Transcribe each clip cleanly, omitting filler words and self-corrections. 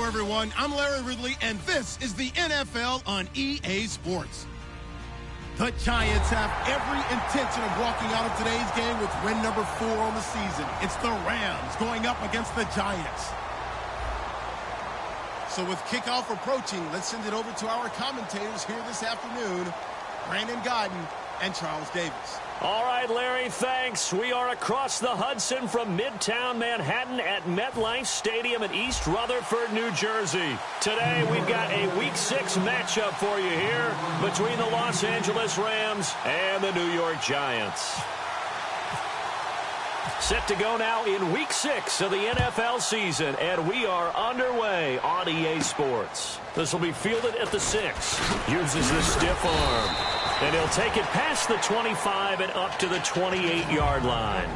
everyone. I'm Larry Ridley, and this is the NFL on EA Sports. The Giants have every intention of walking out of today's game with win number 4 on the season. It's the Rams going up against the Giants. So with kickoff approaching, let's send it over to our commentators here this afternoon, Brandon Godden and Charles Davis. All right, Larry, thanks. We are across the Hudson from Midtown Manhattan at MetLife Stadium in East Rutherford, New Jersey. Today, we've got a Week 6 matchup for you here between the Los Angeles Rams and the New York Giants. Set to go now in Week 6 of the NFL season, and we are underway on EA Sports. This will be fielded at the 6. Uses the stiff arm. And he'll take it past the 25 and up to the 28-yard line.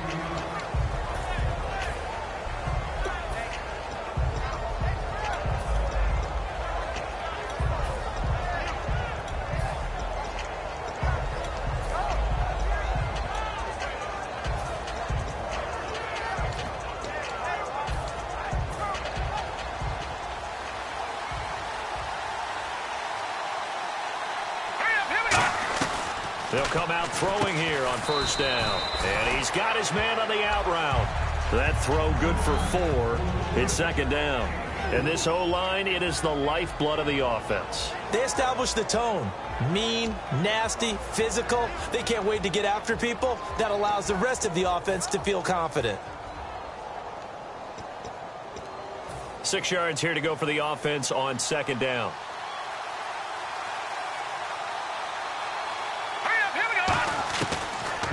They'll come out throwing here on first down. And he's got his man on the out route. That throw good for 4. It's second down. And this O-line, it is the lifeblood of the offense. They established the tone. Mean, nasty, physical. They can't wait to get after people. That allows the rest of the offense to feel confident. 6 yards here to go for the offense on second down.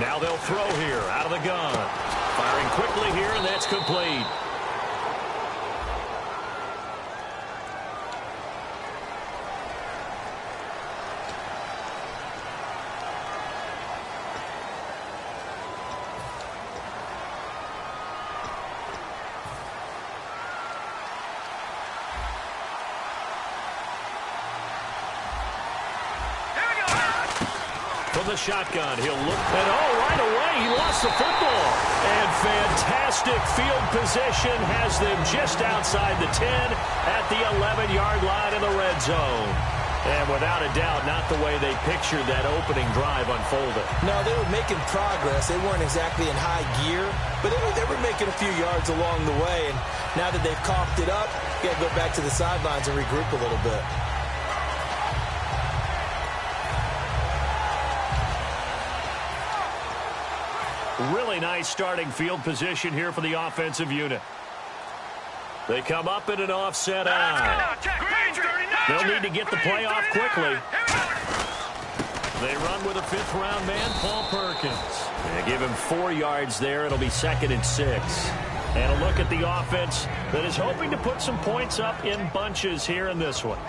Now they'll throw here out of the gun. Firing quickly here, and that's complete. From the shotgun, he'll look, and right away, he lost the football. And fantastic field position has them just outside the 10 at the 11-yard line in the red zone. And without a doubt, not the way they pictured that opening drive unfolded. No, they were making progress. They weren't exactly in high gear, but they were making a few yards along the way. And now that they've coughed it up, you got to go back to the sidelines and regroup a little bit. Really nice starting field position here for the offensive unit. They come up in an offset eye. They'll need to get the play off quickly. They run with a 5th-round man, Paul Perkins. They give him 4 yards there. It'll be 2nd and 6. And a look at the offense that is hoping to put some points up in bunches here in this one.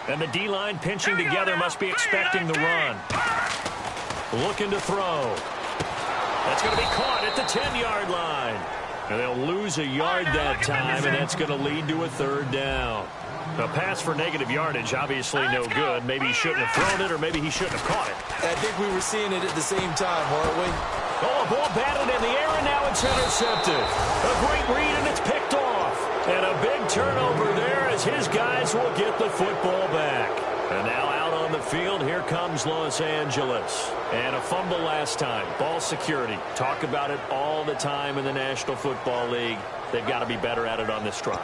And the D-line pinching together must be expecting the run. Looking to throw. That's going to be caught at the 10-yard line. And they'll lose a yard that time, and that's going to lead to a 3rd down. A pass for negative yardage, obviously no good. Maybe he shouldn't have thrown it, or maybe he shouldn't have caught it. I think we were seeing it at the same time, weren't we? Oh, a ball batted in the air, and now it's intercepted. A great read, and it's picked off. And a big turnover there as his guys will get the football back. And now out on the field, here comes Los Angeles. And a fumble last time. Ball security. Talk about it all the time in the National Football League. They've got to be better at it on this drive.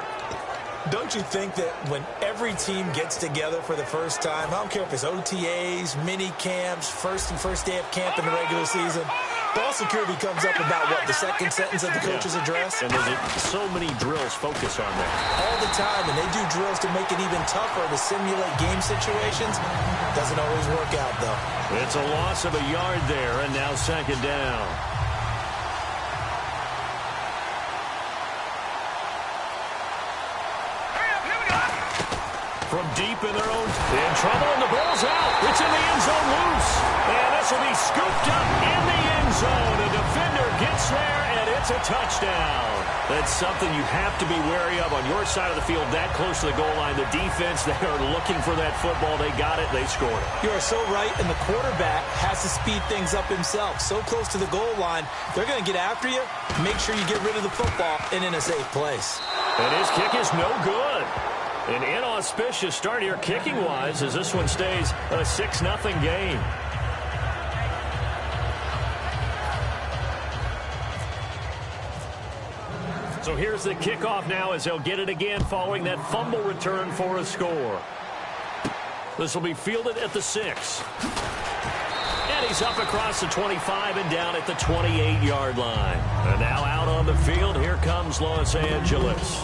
Don't you think that when every team gets together for the first time, I don't care if it's OTAs, mini camps, first day of camp in the regular season, ball security comes up about, what, the second sentence of the coach's address? And there's so many drills focus on that. All the time, and they do drills to make it even tougher to simulate game situations. Doesn't always work out, though. It's a loss of a yard there, and now 2nd down. From deep in their own, in trouble, and the ball's out. It's in the end zone loose. And this will be scooped up in the end zone. A defender gets there, and it's a touchdown. That's something you have to be wary of on your side of the field, that close to the goal line. The defense, they are looking for that football. They got it. They scored it. You are so right, and the quarterback has to speed things up himself. So close to the goal line, they're going to get after you. Make sure you get rid of the football and in a safe place. And his kick is no good. An inauspicious start here kicking-wise as this one stays a 6-0 game. So here's the kickoff now as they'll get it again following that fumble return for a score. This will be fielded at the 6. And he's up across the 25 and down at the 28-yard line. And now out on the field, here comes Los Angeles.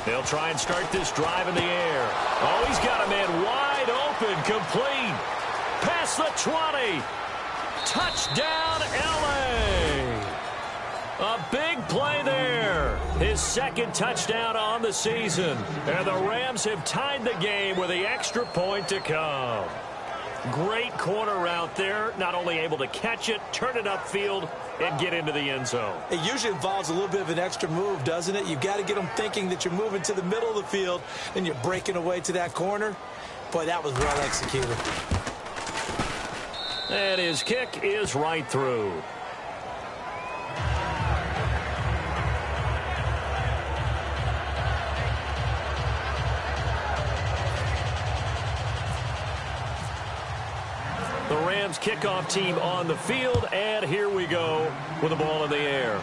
They'll try and start this drive in the air. Oh, he's got a man wide open, complete. Past the 20. Touchdown, L.A. A big play there. His second touchdown on the season. And the Rams have tied the game with the extra point to come. Great corner route there. Not only able to catch it, turn it upfield, and get into the end zone. It usually involves a little bit of an extra move, doesn't it? You've got to get them thinking that you're moving to the middle of the field and you're breaking away to that corner. Boy, that was well executed. And his kick is right through. The Rams kickoff team on the field, and here we go with the ball in the air.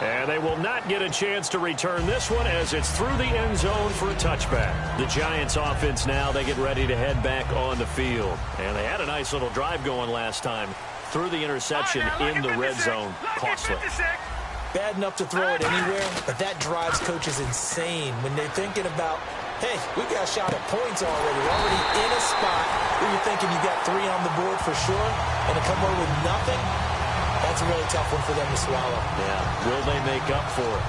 And they will not get a chance to return this one as it's through the end zone for a touchback. The Giants offense now, they get ready to head back on the field. And they had a nice little drive going last time. Through the interception in the red zone, costly. Bad enough to throw it anywhere, but that drives coaches insane when they're thinking about, hey, we got a shot at points already. We're already in a spot where you're thinking you got 3 on the board for sure, and to come away with nothing, that's a really tough one for them to swallow. Yeah, will they make up for it?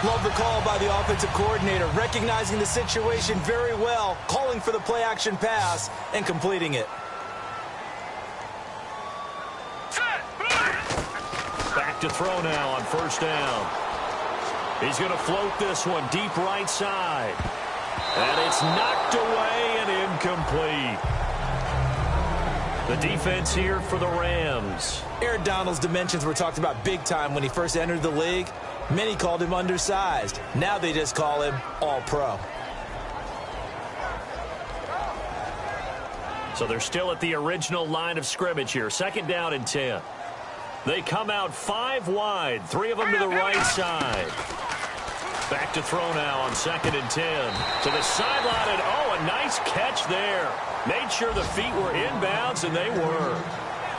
Love the call by the offensive coordinator, recognizing the situation very well, calling for the play-action pass, and completing it. Back to throw now on first down. He's going to float this one deep right side. And it's knocked away and incomplete. The defense here for the Rams. Aaron Donald's dimensions were talked about big time when he first entered the league. Many called him undersized. Now they just call him all-pro. So they're still at the original line of scrimmage here. 2nd down and 10. They come out 5 wide. 3 of them to the right side. Back to throw now on 2nd and 10. To the sideline, and oh, a nice catch there. Made sure the feet were inbounds, and they were.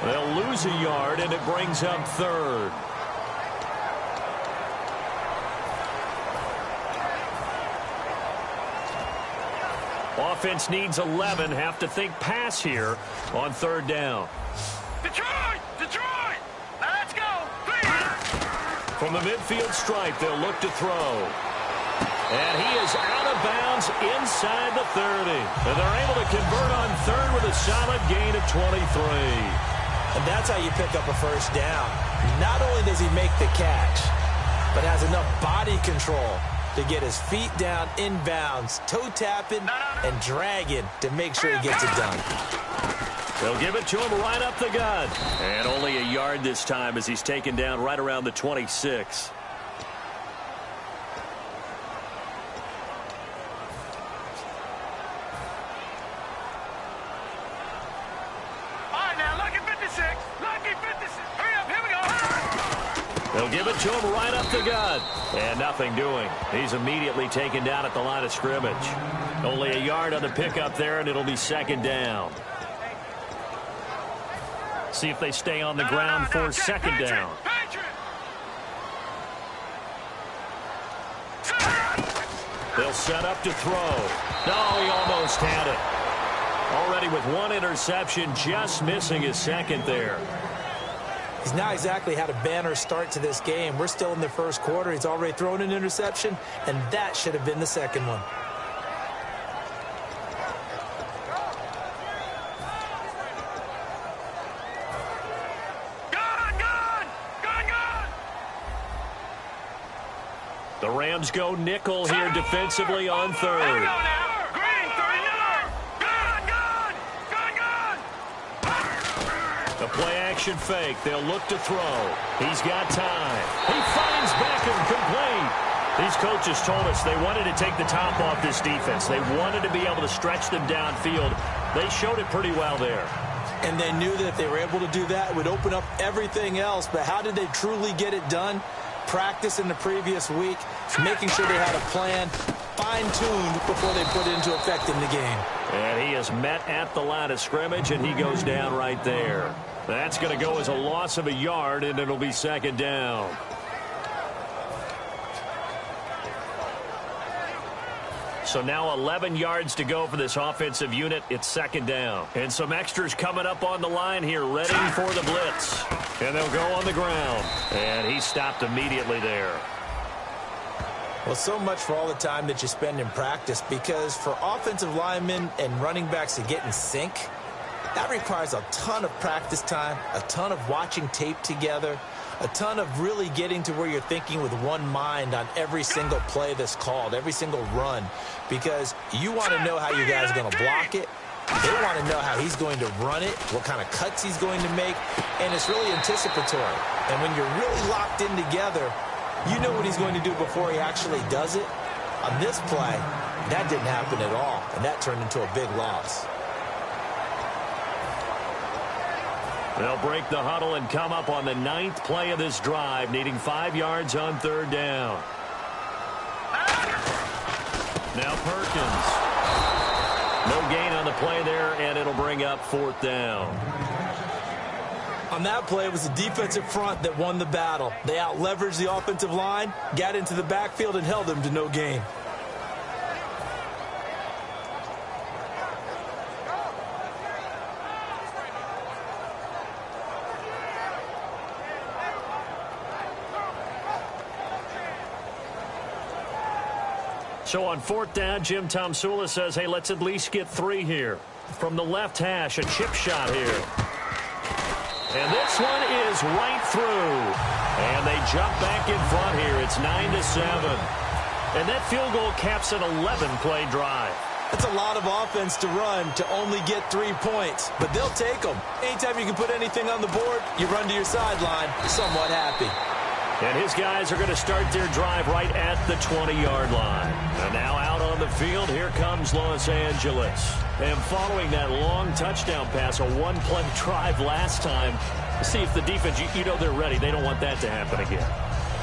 They'll lose a yard, and it brings up 3rd. Offense needs 11. Have to think pass here on 3rd down. Detroit! Detroit! Let's go! From the midfield stripe, they'll look to throw. And he is out of bounds inside the 30. And they're able to convert on 3rd with a solid gain of 23. And that's how you pick up a first down. Not only does he make the catch, but has enough body control to get his feet down inbounds, toe tapping and dragging to make sure he gets it done. They'll give it to him right up the gut. And only a yard this time as he's taken down right around the 26. They'll give it to him right up the gut. And nothing doing. He's immediately taken down at the line of scrimmage. Only a yard on the pickup there, and it'll be 2nd down. See if they stay on the ground for 2nd down. They'll set up to throw. No, he almost had it. Already with one interception, just missing his second there. He's not exactly had a banner start to this game. We're still in the first quarter. He's already thrown an interception, and that should have been the second one. The Rams go nickel here defensively on third. The play-action fake. They'll look to throw. He's got time. He finds Beckham complete. These coaches told us they wanted to take the top off this defense. They wanted to be able to stretch them downfield. They showed it pretty well there. And they knew that if they were able to do that, it would open up everything else. But how did they truly get it done? Practice in the previous week, making sure they had a plan, fine-tuned before they put it into effect in the game. And he is met at the line of scrimmage, and he goes down right there. That's going to go as a loss of a yard, and it'll be second down. So now 11 yards to go for this offensive unit. It's second down. And some extras coming up on the line here, ready for the blitz. And they'll go on the ground. And he stopped immediately there. Well, so much for all the time that you spend in practice, because for offensive linemen and running backs to get in sync, that requires a ton of practice time, a ton of watching tape together, a ton of really getting to where you're thinking with one mind on every single play that's called, every single run, because you want to know how your guy's going to block it. They want to know how he's going to run it, what kind of cuts he's going to make, and it's really anticipatory. And when you're really locked in together, you know what he's going to do before he actually does it. On this play, that didn't happen at all, and that turned into a big loss. They'll break the huddle and come up on the 9th play of this drive, needing 5 yards on third down. Now Perkins. No gain on the play there, and it'll bring up 4th down. On that play, it was the defensive front that won the battle. They out-leveraged the offensive line, got into the backfield, and held them to no gain. So on 4th down, Jim Tomsula says, hey, let's at least get 3 here. From the left hash, a chip shot here. And this one is right through. And they jump back in front here. It's 9-7. And that field goal caps an 11-play drive. That's a lot of offense to run to only get 3 points. But they'll take them. Anytime you can put anything on the board, you run to your sideline somewhat happy. And his guys are going to start their drive right at the 20-yard line. And now out on the field, here comes Los Angeles. And following that long touchdown pass, a one-play drive last time, see if the defense, you know they're ready. They don't want that to happen again.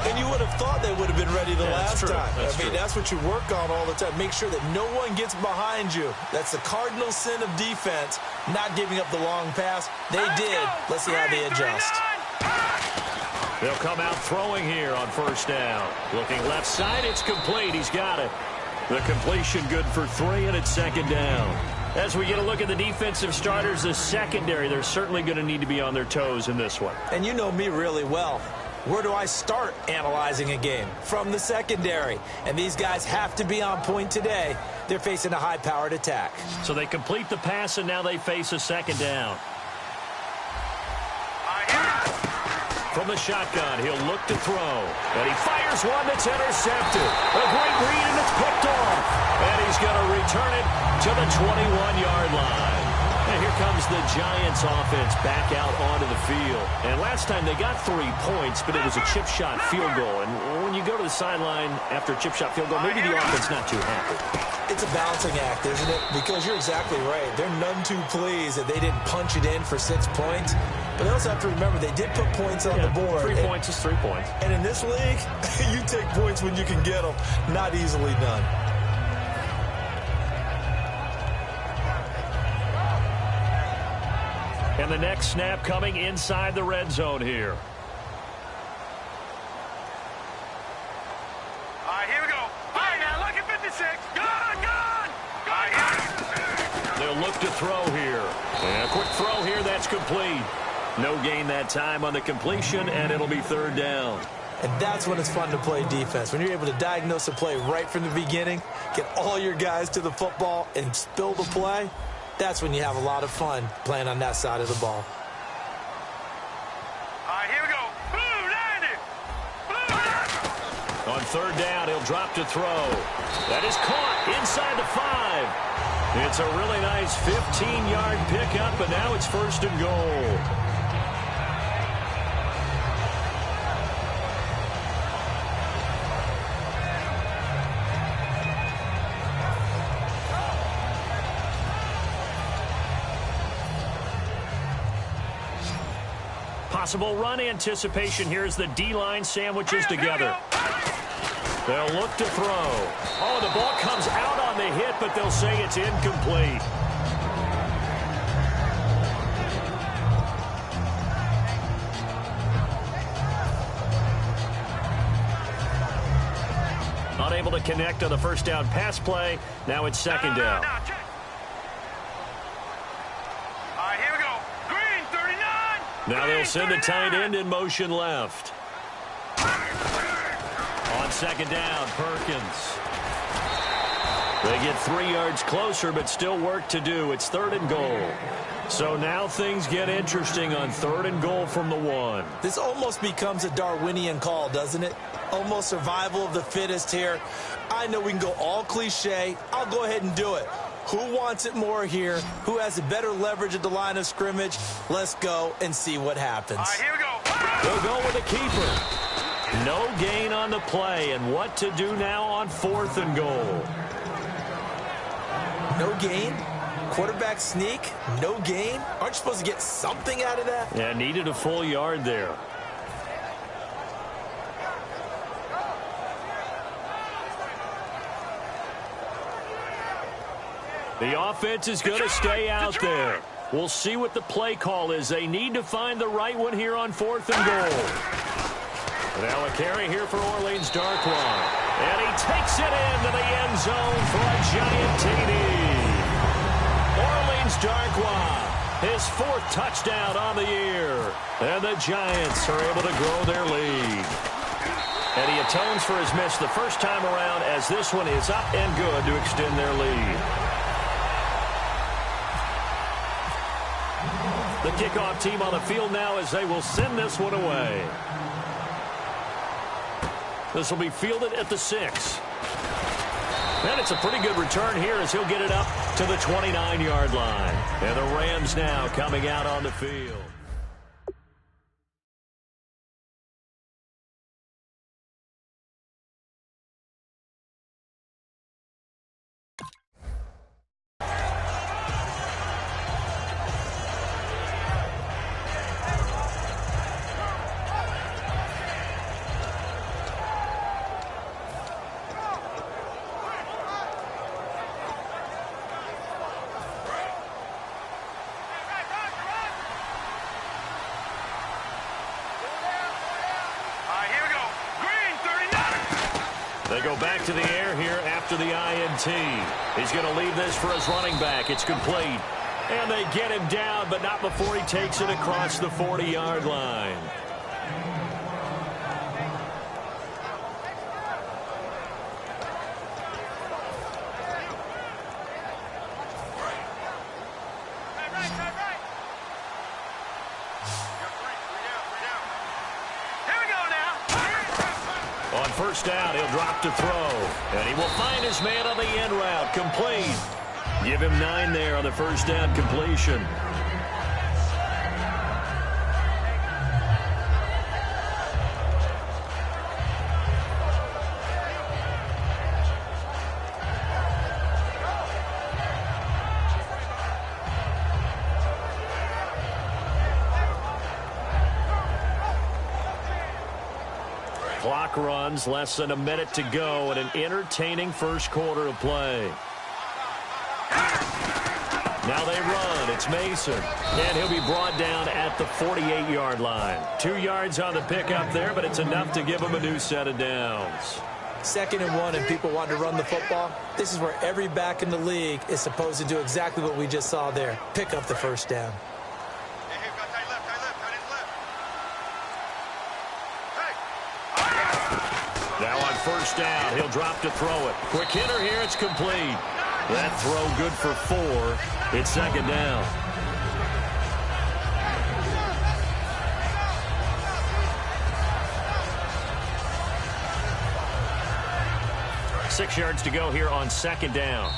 And you would have thought they would have been ready the last time. That's what you work on all the time. Make sure that no one gets behind you. That's the cardinal sin of defense, not giving up the long pass. They did. Let's see how they adjust. They'll come out throwing here on 1st down. Looking left side, it's complete. He's got it. The completion good for 3, and it's 2nd down. As we get a look at the defensive starters, the secondary, they're certainly going to need to be on their toes in this one. And you know me really well. Where do I start analyzing a game? From the secondary. And these guys have to be on point today. They're facing a high-powered attack. So they complete the pass, and now they face a 2nd down. From the shotgun, he'll look to throw. And he fires one that's intercepted. A great read, and it's picked off. And he's going to return it to the 21-yard line. And here comes the Giants offense back out onto the field. And last time they got 3 points, but it was a chip shot field goal. And when you go to the sideline after a chip shot field goal, maybe the offense not too happy. It's a balancing act, isn't it? Because you're exactly right. They're none too pleased that they didn't punch it in for 6 points. But they also have to remember they did put points on the board. 3 points is 3 points. And in this league, you take points when you can get them. Not easily done. And the next snap coming inside the red zone here. All right, here we go. All right, now look at 56. to throw here. And a quick throw here, that's complete. No gain that time on the completion, and it'll be third down. And that's when it's fun to play defense. When you're able to diagnose a play right from the beginning, get all your guys to the football, and spill the play, that's when you have a lot of fun playing on that side of the ball. All right, here we go. Blue 90. Blue 90. On third down, he'll drop to throw. That is caught inside the 5. It's a really nice 15-yard pickup, and now it's first and goal. Possible run anticipation here as the D-line sandwiches together. They'll look to throw. Oh, the ball comes out on the hit, but they'll say it's incomplete. Unable to connect on the first down pass play. Now it's second down. Now they'll send the tight end in motion left. On second down, Perkins. They get 3 yards closer, but still work to do. It's third and goal. So now things get interesting on third and goal from the 1. This almost becomes a Darwinian call, doesn't it? Almost survival of the fittest here. I know we can go all cliche. I'll go ahead and do it. Who wants it more here? Who has a better leverage at the line of scrimmage? Let's go and see what happens. All right, here we go. They'll go with a keeper. No gain on the play, and what to do now on fourth and goal. No gain? Quarterback sneak? No gain? Aren't you supposed to get something out of that? Yeah, needed a full yard there. The offense is going to stay out there. We'll see what the play call is. They need to find the right one here on fourth and goal. Now a carry here for Orleans Darkwa. And he takes it into the end zone for a giant TD. Orleans Darkwa, his 4th touchdown on the year. And the Giants are able to grow their lead. And he atones for his miss the first time around as this one is up and good to extend their lead. The kickoff team on the field now as they will send this one away. This will be fielded at the 6. And it's a pretty good return here as he'll get it up to the 29-yard line. And the Rams now coming out on the field. They go back to the air here after the INT. He's going to leave this for his running back. It's complete. And they get him down, but not before he takes it across the 40-yard line. First down, he'll drop to throw. And he will find his man on the end route. Complete. Give him 9 there on the first down completion. Clock runs, less than a minute to go, and an entertaining first quarter of play. Now they run. It's Mason. And he'll be brought down at the 48-yard line. 2 yards on the pickup there, but it's enough to give him a new set of downs. 2nd and 1 and people want to run the football, this is where every back in the league is supposed to do exactly what we just saw there. Pick up the first down. Now on first down, he'll drop to throw it. Quick hitter here, it's complete. That throw good for 4. It's 2nd down. Six yards to go here on 2nd down.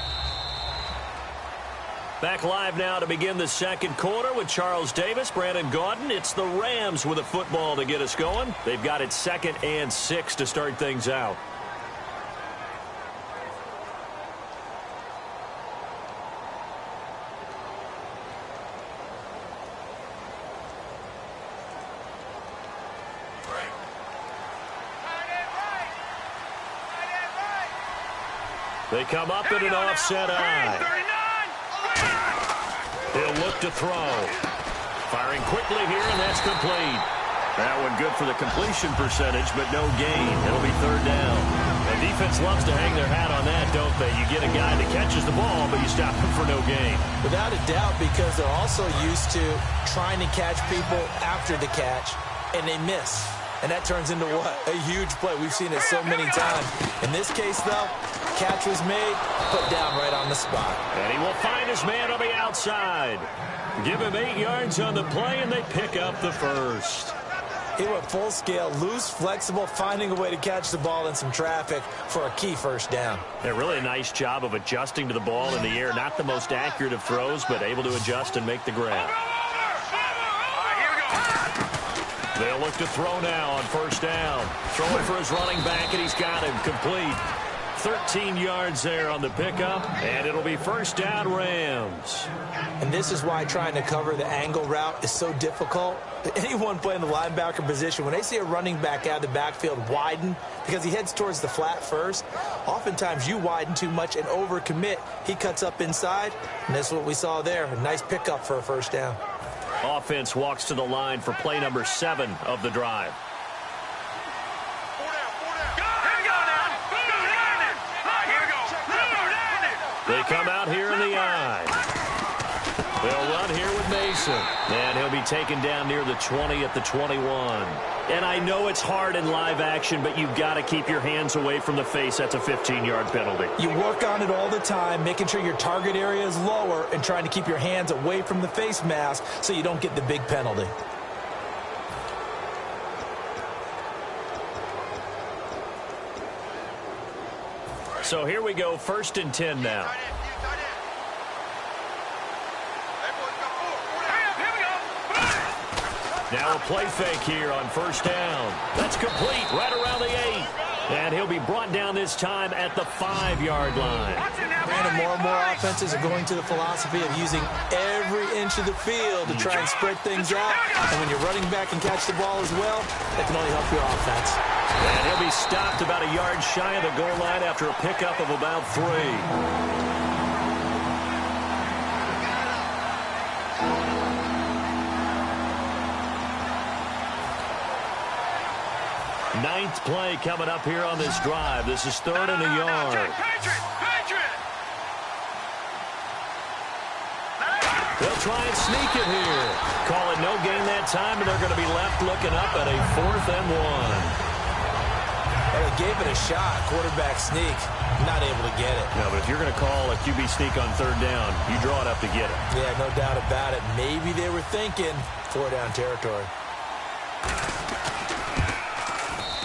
Back live now to begin the second quarter with Charles Davis, Brandon Gaudin. It's the Rams with a football to get us going. They've got it 2nd and 6 to start things out. They come up in an offset eye. He'll look to throw. Firing quickly here, and that's complete. That one good for the completion percentage, but no gain. It'll be 3rd down. And defense loves to hang their hat on that, don't they? You get a guy that catches the ball, but you stop him for no gain. Without a doubt, because they're also used to trying to catch people after the catch, and they miss. And that turns into what? A huge play. We've seen it so many times. In this case, though, catch was made, put down right on the spot. And he will find his man on the outside. Give him 8 yards on the play, and they pick up the first. He went full scale, loose, flexible, finding a way to catch the ball in some traffic for a key first down. Yeah, really a nice job of adjusting to the ball in the air. Not the most accurate of throws, but able to adjust and make the grab. They'll look to throw now on first down. Throwing for his running back, and he's got him complete. 13 yards there on the pickup, and it'll be first down Rams. And this is why trying to cover the angle route is so difficult. Anyone playing the linebacker position, when they see a running back out of the backfield widen, because he heads towards the flat first, oftentimes you widen too much and overcommit. He cuts up inside, and that's what we saw there. A nice pickup for a first down. Offense walks to the line for play number 7 of the drive. They come out here in the eye. They'll run here with Mason. And he'll be taken down near the 20 at the 21. And I know it's hard in live action, but you've got to keep your hands away from the face. That's a 15-yard penalty. You work on it all the time, making sure your target area is lower and trying to keep your hands away from the face mask so you don't get the big penalty. So here we go, 1st and 10 now. Now a play fake here on first down. That's complete right around the 8. And he'll be brought down this time at the 5-yard line. Brandon, more and more offenses are going to the philosophy of using every inch of the field to try and spread things out. And when you're running back and catch the ball as well, that can only help your offense. And he'll be stopped about a yard shy of the goal line after a pickup of about 3. Ninth play coming up here on this drive. This is 3rd and a yard. They'll try and sneak it here. Call it no gain that time, and they're going to be left looking up at a 4th and 1. Well, they gave it a shot, quarterback sneak. Not able to get it. No, but if you're going to call a QB sneak on 3rd down, you draw it up to get it. Yeah, no doubt about it. Maybe they were thinking 4-down territory.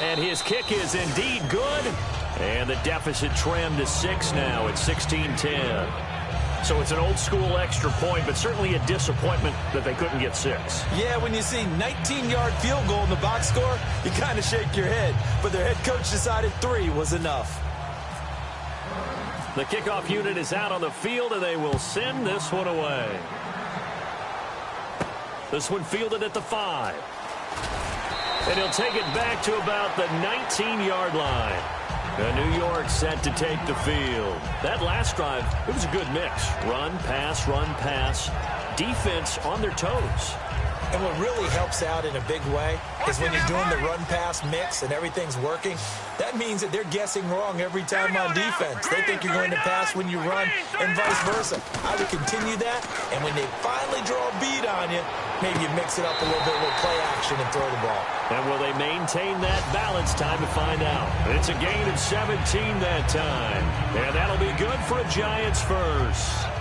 And his kick is indeed good. And the deficit trimmed to 6 now. It's 16-10. So it's an old-school extra point, but certainly a disappointment that they couldn't get 6. Yeah, when you see 19-yard field goal in the box score, you kind of shake your head. But their head coach decided 3 was enough. The kickoff unit is out on the field, and they will send this one away. This one fielded at the 5. And he'll take it back to about the 19-yard line. New York set to take the field. That last drive, it was a good mix. Run, pass, defense on their toes. And what really helps out in a big way is when you're doing the run-pass mix and everything's working, that means that they're guessing wrong every time on defense. They think you're going to pass when you run and vice versa. I would continue that, and when they finally draw a beat on you, maybe you mix it up a little bit with play action and throw the ball. And will they maintain that balance? Time to find out. It's a gain of 17 that time. And that'll be good for a Giants first.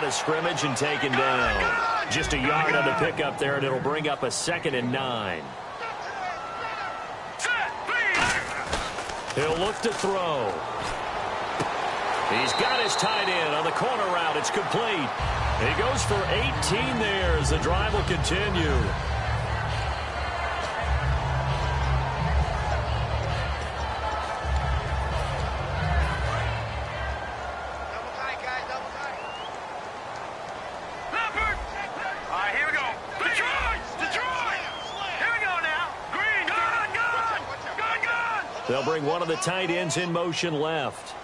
Scrimmage and taken down. Just a yard on the pickup there, and it'll bring up a 2nd and 9. He'll look to throw. He's got his tight end on the corner route. It's complete. He goes for 18 there as the drive will continue. They'll bring one of the tight ends in motion left.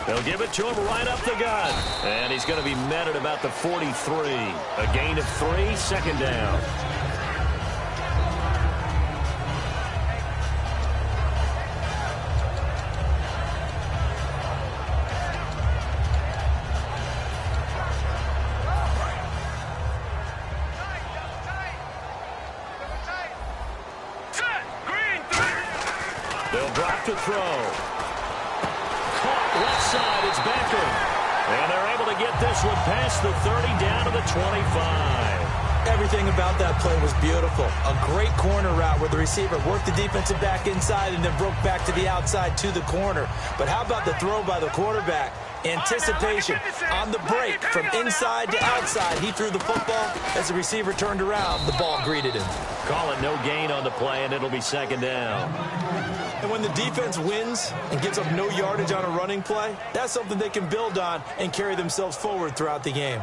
They'll give it to him right up the gut. And he's going to be met at about the 43. A gain of 3, 2nd down. They'll drop to throw. Caught left side. It's Beckham. And they're able to get this one past the 30 down to the 25. Everything about that play was beautiful. A great corner route where the receiver worked the defensive back inside and then broke back to the outside to the corner. But how about the throw by the quarterback? Anticipation on the break from inside to outside. He threw the football. As the receiver turned around, the ball greeted him. Call it no gain on the play, and it'll be 2nd down. And when the defense wins and gets up no yardage on a running play, that's something they can build on and carry themselves forward throughout the game.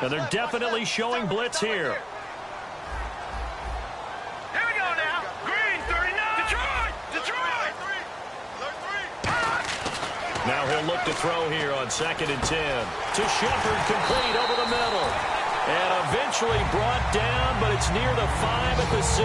And they're definitely showing blitz here. Here we go now. Green, 39. Detroit. Now he'll look to throw here on 2nd and 10. To Shepard, complete over the middle. And eventually brought down, but it's near the 5 at the 6.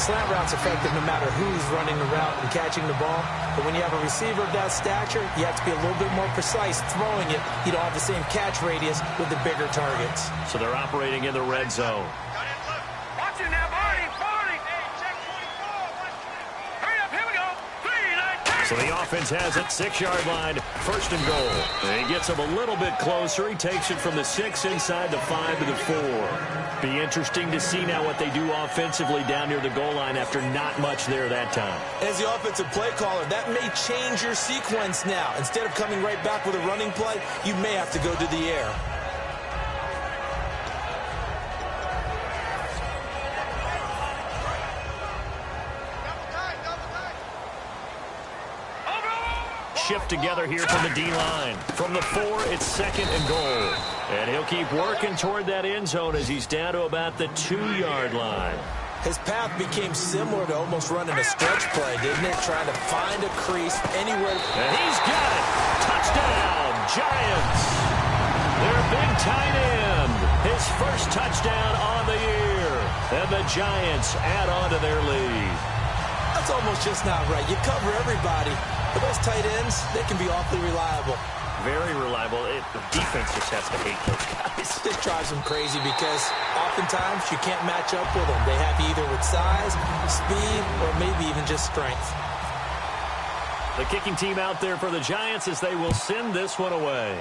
Slant route's effective no matter who's running the route and catching the ball. But when you have a receiver of that stature, you have to be a little bit more precise throwing it. You don't have the same catch radius with the bigger targets. So they're operating in the red zone. Watch it now, Barney. Hurry up, here we go. 3, 9, 10. So the offense has it, 6-yard line, 1st and goal. And he gets him a little bit closer. He takes it from the 6 inside the 5 to the 4. Be interesting to see now what they do offensively down near the goal line after not much there that time. As the offensive play caller, that may change your sequence now. Instead of coming right back with a running play, you may have to go to the air. Shift together here from the D-line. From the 4, it's 2nd and goal. And he'll keep working toward that end zone as he's down to about the 2-yard line. His path became similar to almost running a stretch play, didn't it? Trying to find a crease anywhere. And he's got it. Touchdown, Giants. Their big tight end. His first touchdown on the year. And the Giants add on to their lead. That's almost just not right. You cover everybody. But those tight ends, they can be awfully reliable. Very reliable. The defense just has to hate those guys. This drives them crazy because oftentimes you can't match up with them. They have you either with size, speed, or maybe even just strength. The kicking team out there for the Giants as they will send this one away.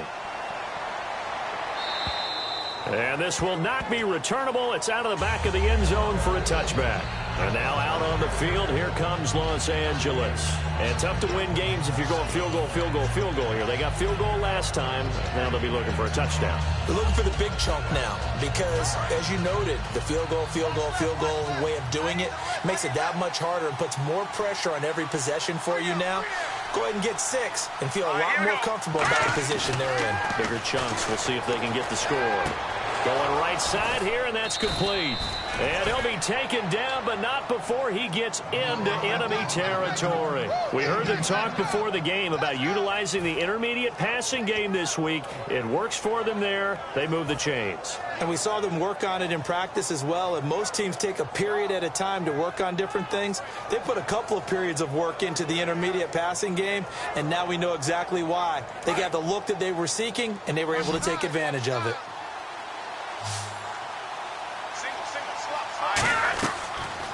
And this will not be returnable. It's out of the back of the end zone for a touchback. And now out on the field, here comes Los Angeles. And tough to win games if you're going field goal, field goal, field goal here. They got field goal last time. Now they'll be looking for a touchdown. They're looking for the big chunk now because, as you noted, the field goal way of doing it makes it that much harder and puts more pressure on every possession for you now. Go ahead and get 6 and feel a lot more comfortable about the position they're in. Bigger chunks. We'll see if they can get the score. Going right side here, and that's complete. And he'll be taken down, but not before he gets into enemy territory. We heard them talk before the game about utilizing the intermediate passing game this week. It works for them there. They move the chains. And we saw them work on it in practice as well. And most teams take a period at a time to work on different things. They put a couple of periods of work into the intermediate passing game, and now we know exactly why. They got the look that they were seeking, and they were able to take advantage of it.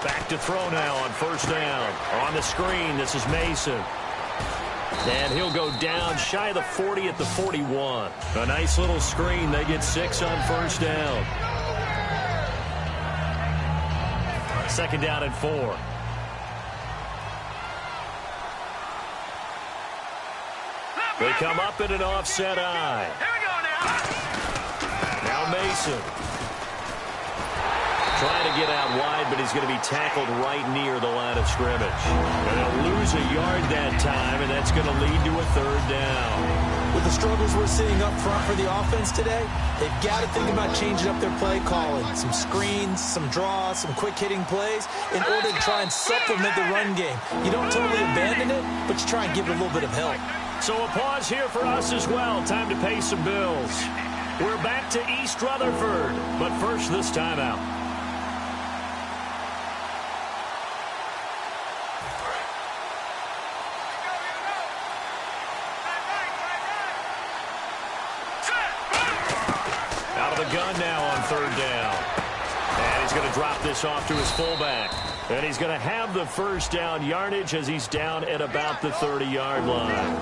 Back to throw now on first down. On the screen, this is Mason. And he'll go down shy of the 40 at the 41. A nice little screen. They get 6 on first down. Second down and 4. They come up in an offset eye. Here we go now. Now Mason. Trying to get out wide, but he's going to be tackled right near the line of scrimmage. And they'll lose a yard that time, and that's going to lead to a third down. With the struggles we're seeing up front for the offense today, they've got to think about changing up their play calling. Some screens, some draws, some quick-hitting plays in order to try and supplement the run game. You don't totally abandon it, but you try and give it a little bit of help. So a pause here for us as well. Time to pay some bills. We're back to East Rutherford, but first this timeout. Gun now on third down. And he's going to drop this off to his fullback. And he's going to have the first down yardage as he's down at about the 30-yard line.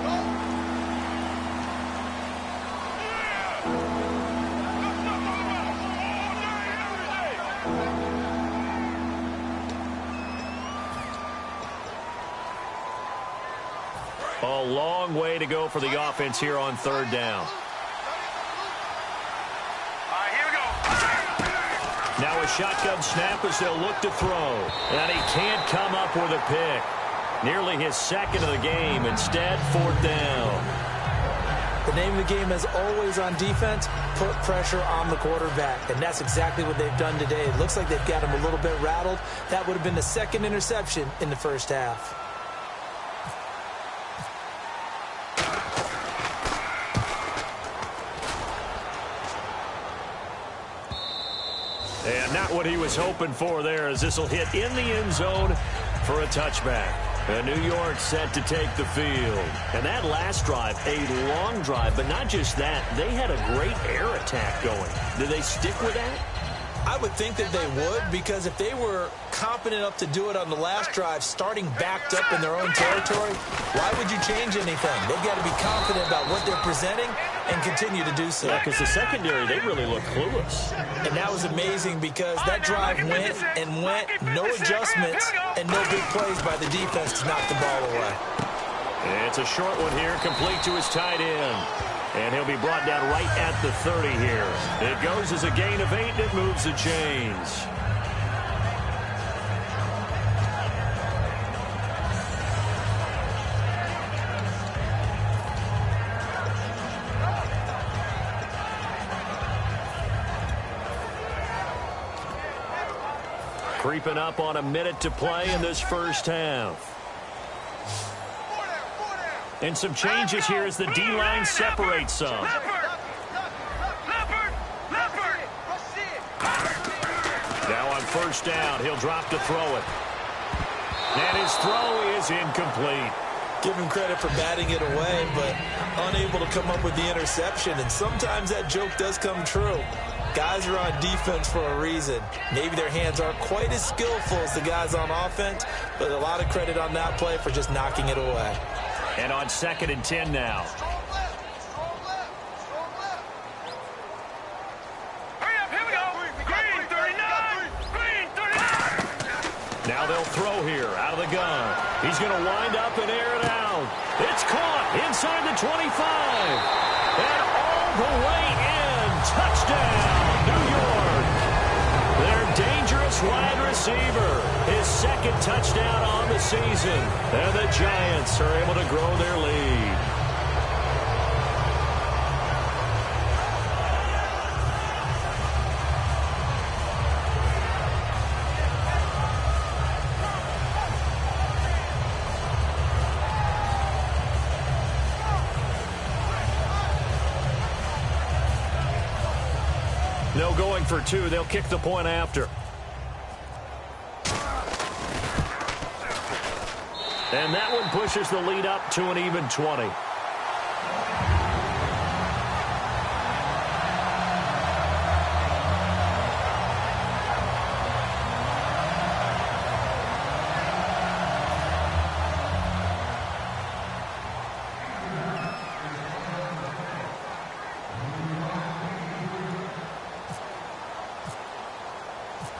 A long way to go for the offense here on third down. Now a shotgun snap as they'll look to throw. And he can't come up with a pick. Nearly his second of the game. Instead, fourth down. The name of the game, as always on defense, put pressure on the quarterback. And that's exactly what they've done today. It looks like they've got him a little bit rattled. That would have been the second interception in the first half. And not what he was hoping for there, as this will hit in the end zone for a touchback. And New York set to take the field. And that last drive, a long drive, but not just that. They had a great air attack going. Did they stick with that? I would think that they would, because if they were confident enough to do it on the last drive, starting backed up in their own territory, why would you change anything? They've got to be confident about what they're presenting and continue to do so. Yeah, because the secondary, they really look clueless. And that was amazing because that drive went and went, no adjustments, and no big plays by the defense to knock the ball away. It's a short one here, complete to his tight end. And he'll be brought down right at the 30 here. It goes as a gain of 8, and it moves the chains. Creeping up on a minute to play in this first half. And some changes here as the D-line separates some. Now on first down, he'll drop to throw it. And his throw is incomplete. Give him credit for batting it away, but unable to come up with the interception. And sometimes that joke does come true. Guys are on defense for a reason. Maybe their hands aren't quite as skillful as the guys on offense, but a lot of credit on that play for just knocking it away. And on 2nd and 10 now. Hurry up, here we go. Green 39. Green 39. Now They'll throw here out of the gun. He's going to wind up and air it out. It's caught inside the 25. And all the way in. Touchdown, New York. Their dangerous wide receiver. His second touchdown on the season. And the Giants are able to grow their lead. No going for two. They'll kick the point after. And that one pushes the lead up to an even 20.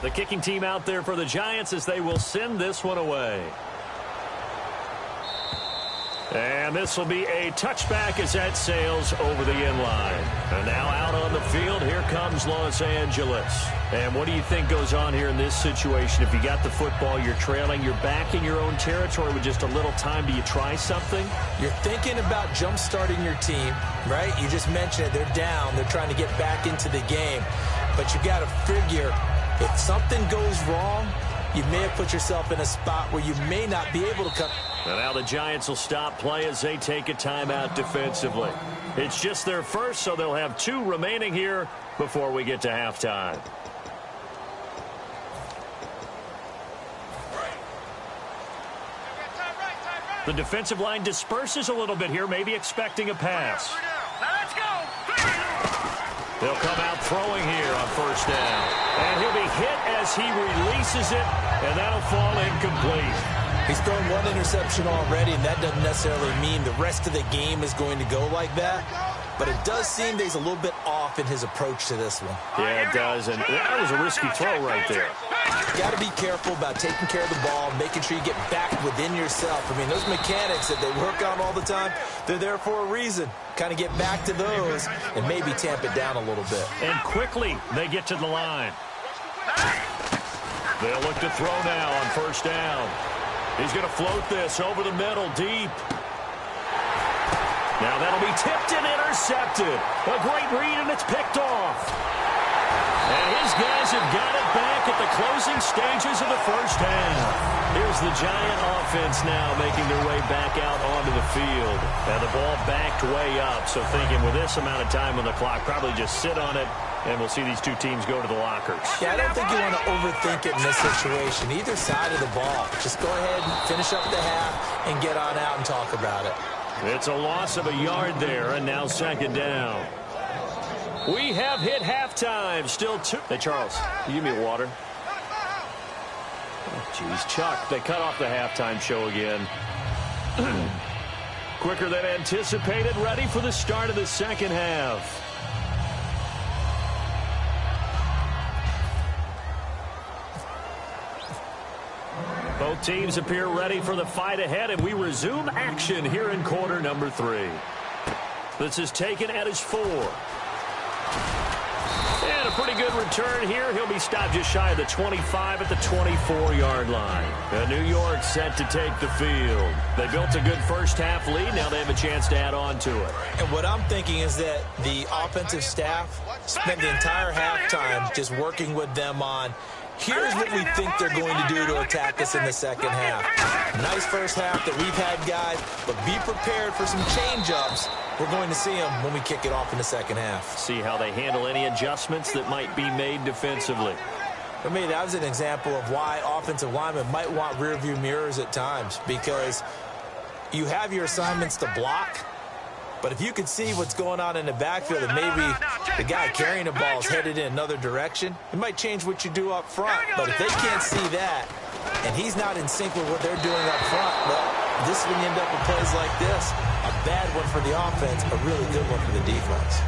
The kicking team out there for the Giants as they will send this one away. And this will be a touchback as that sails over the end line. And now out on the field, here comes Los Angeles. And what do you think goes on here in this situation? If you got the football, you're trailing, you're back in your own territory with just a little time. Do you try something? You're thinking about jump-starting your team, right? You just mentioned it. They're down. They're trying to get back into the game. But you got to figure if something goes wrong, you may have put yourself in a spot where you may not be able to come. And now the Giants will stop play as they take a timeout defensively. It's just their first, so they'll have two remaining here before we get to halftime. The defensive line disperses a little bit here, maybe expecting a pass. Let's go. They'll come out throwing here on first down. And he'll be hit as he releases it, and that'll fall incomplete. He's thrown one interception already, and that doesn't necessarily mean the rest of the game is going to go like that. But it does seem that he's a little bit off in his approach to this one. Yeah, it does, and that was a risky throw right there. You got to be careful about taking care of the ball, making sure you get back within yourself. I mean, those mechanics that they work on all the time, they're there for a reason. Kind of get back to those and maybe tamp it down a little bit. And quickly, they get to the line. They'll look to throw now on first down. He's going to float this over the middle, deep. Now that'll be tipped and intercepted. A great read, and it's picked off. And his guys have got it back at the closing stages of the first half. Here's the Giant offense now making their way back out onto the field. And the ball backed way up, so thinking with this amount of time on the clock, probably just sit on it, and we'll see these two teams go to the lockers. Yeah, I don't think you want to overthink it in this situation. Either side of the ball. Just go ahead and finish up the half and get on out and talk about it. It's a loss of a yard there, and now second down. We have hit halftime. Still two. Hey, Charles, you give me water. Oh, geez, Chuck, they cut off the halftime show again. Quicker than anticipated, ready for the start of the second half. Both teams appear ready for the fight ahead, and we resume action here in quarter number 3. This is taken at his 4. And a pretty good return here. He'll be stopped just shy of the 25 at the 24-yard line. And New York set to take the field. They built a good first-half lead. Now they have a chance to add on to it. And what I'm thinking is that the offensive staff spent the entire halftime just working with them on, here's what we think they're going to do to attack us in the second half. Nice first half that we've had, guys, but be prepared for some change-ups. We're going to see them when we kick it off in the second half. See how they handle any adjustments that might be made defensively. For me, that was an example of why offensive linemen might want rearview mirrors at times, because you have your assignments to block, but if you could see what's going on in the backfield and maybe the guy carrying the ball is headed in another direction, it might change what you do up front. But if they can't see that and he's not in sync with what they're doing up front, well, this is when you end up with plays like this. A bad one for the offense, a really good one for the defense.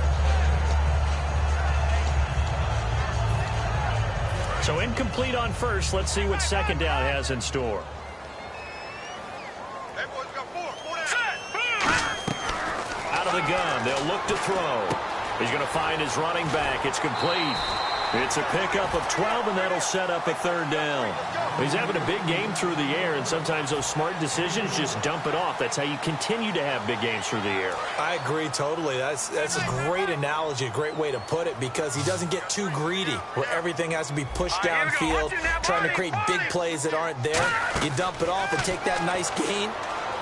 So incomplete on first. Let's see what second down has in store. Out of the gun. They'll look to throw. He's going to find his running back. It's complete. It's a pickup of 12, and that'll set up a third down. He's having a big game through the air, and sometimes those smart decisions just dump it off. That's how you continue to have big games through the air. I agree totally. That's a great analogy, a great way to put it, because he doesn't get too greedy where everything has to be pushed downfield, trying to create big plays that aren't there. You dump it off and take that nice gain,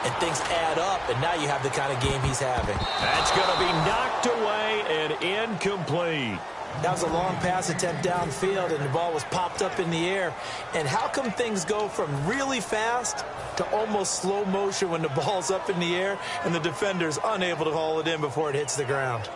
and things add up, and now you have the kind of game he's having. That's going to be knocked away and incomplete. That was a long pass attempt downfield, and the ball was popped up in the air. And how come things go from really fast to almost slow motion when the ball's up in the air and the defender's unable to haul it in before it hits the ground?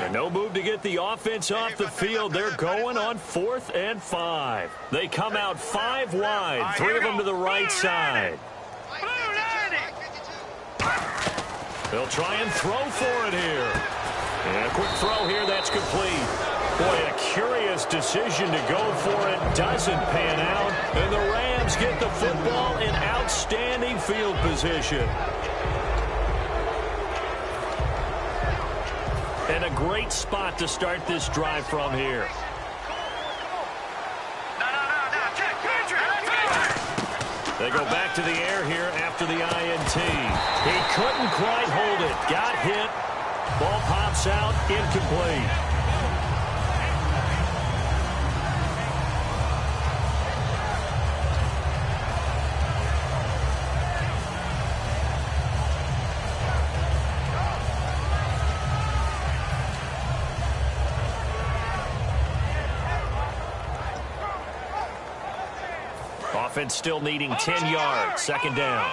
And no move to get the offense off the field. They're going on 4th and 5. They come out 5 wide, 3 of them to the right side. They'll try and throw for it here. And a quick throw here, that's complete. Boy, a curious decision to go for it. Doesn't pan out. And the Rams get the football in outstanding field position. And a great spot to start this drive from here. They go back to the air here after the INT. He couldn't quite hold it. Got hit. Ball pops out. Incomplete. Offense still needing 10 yards. Second down.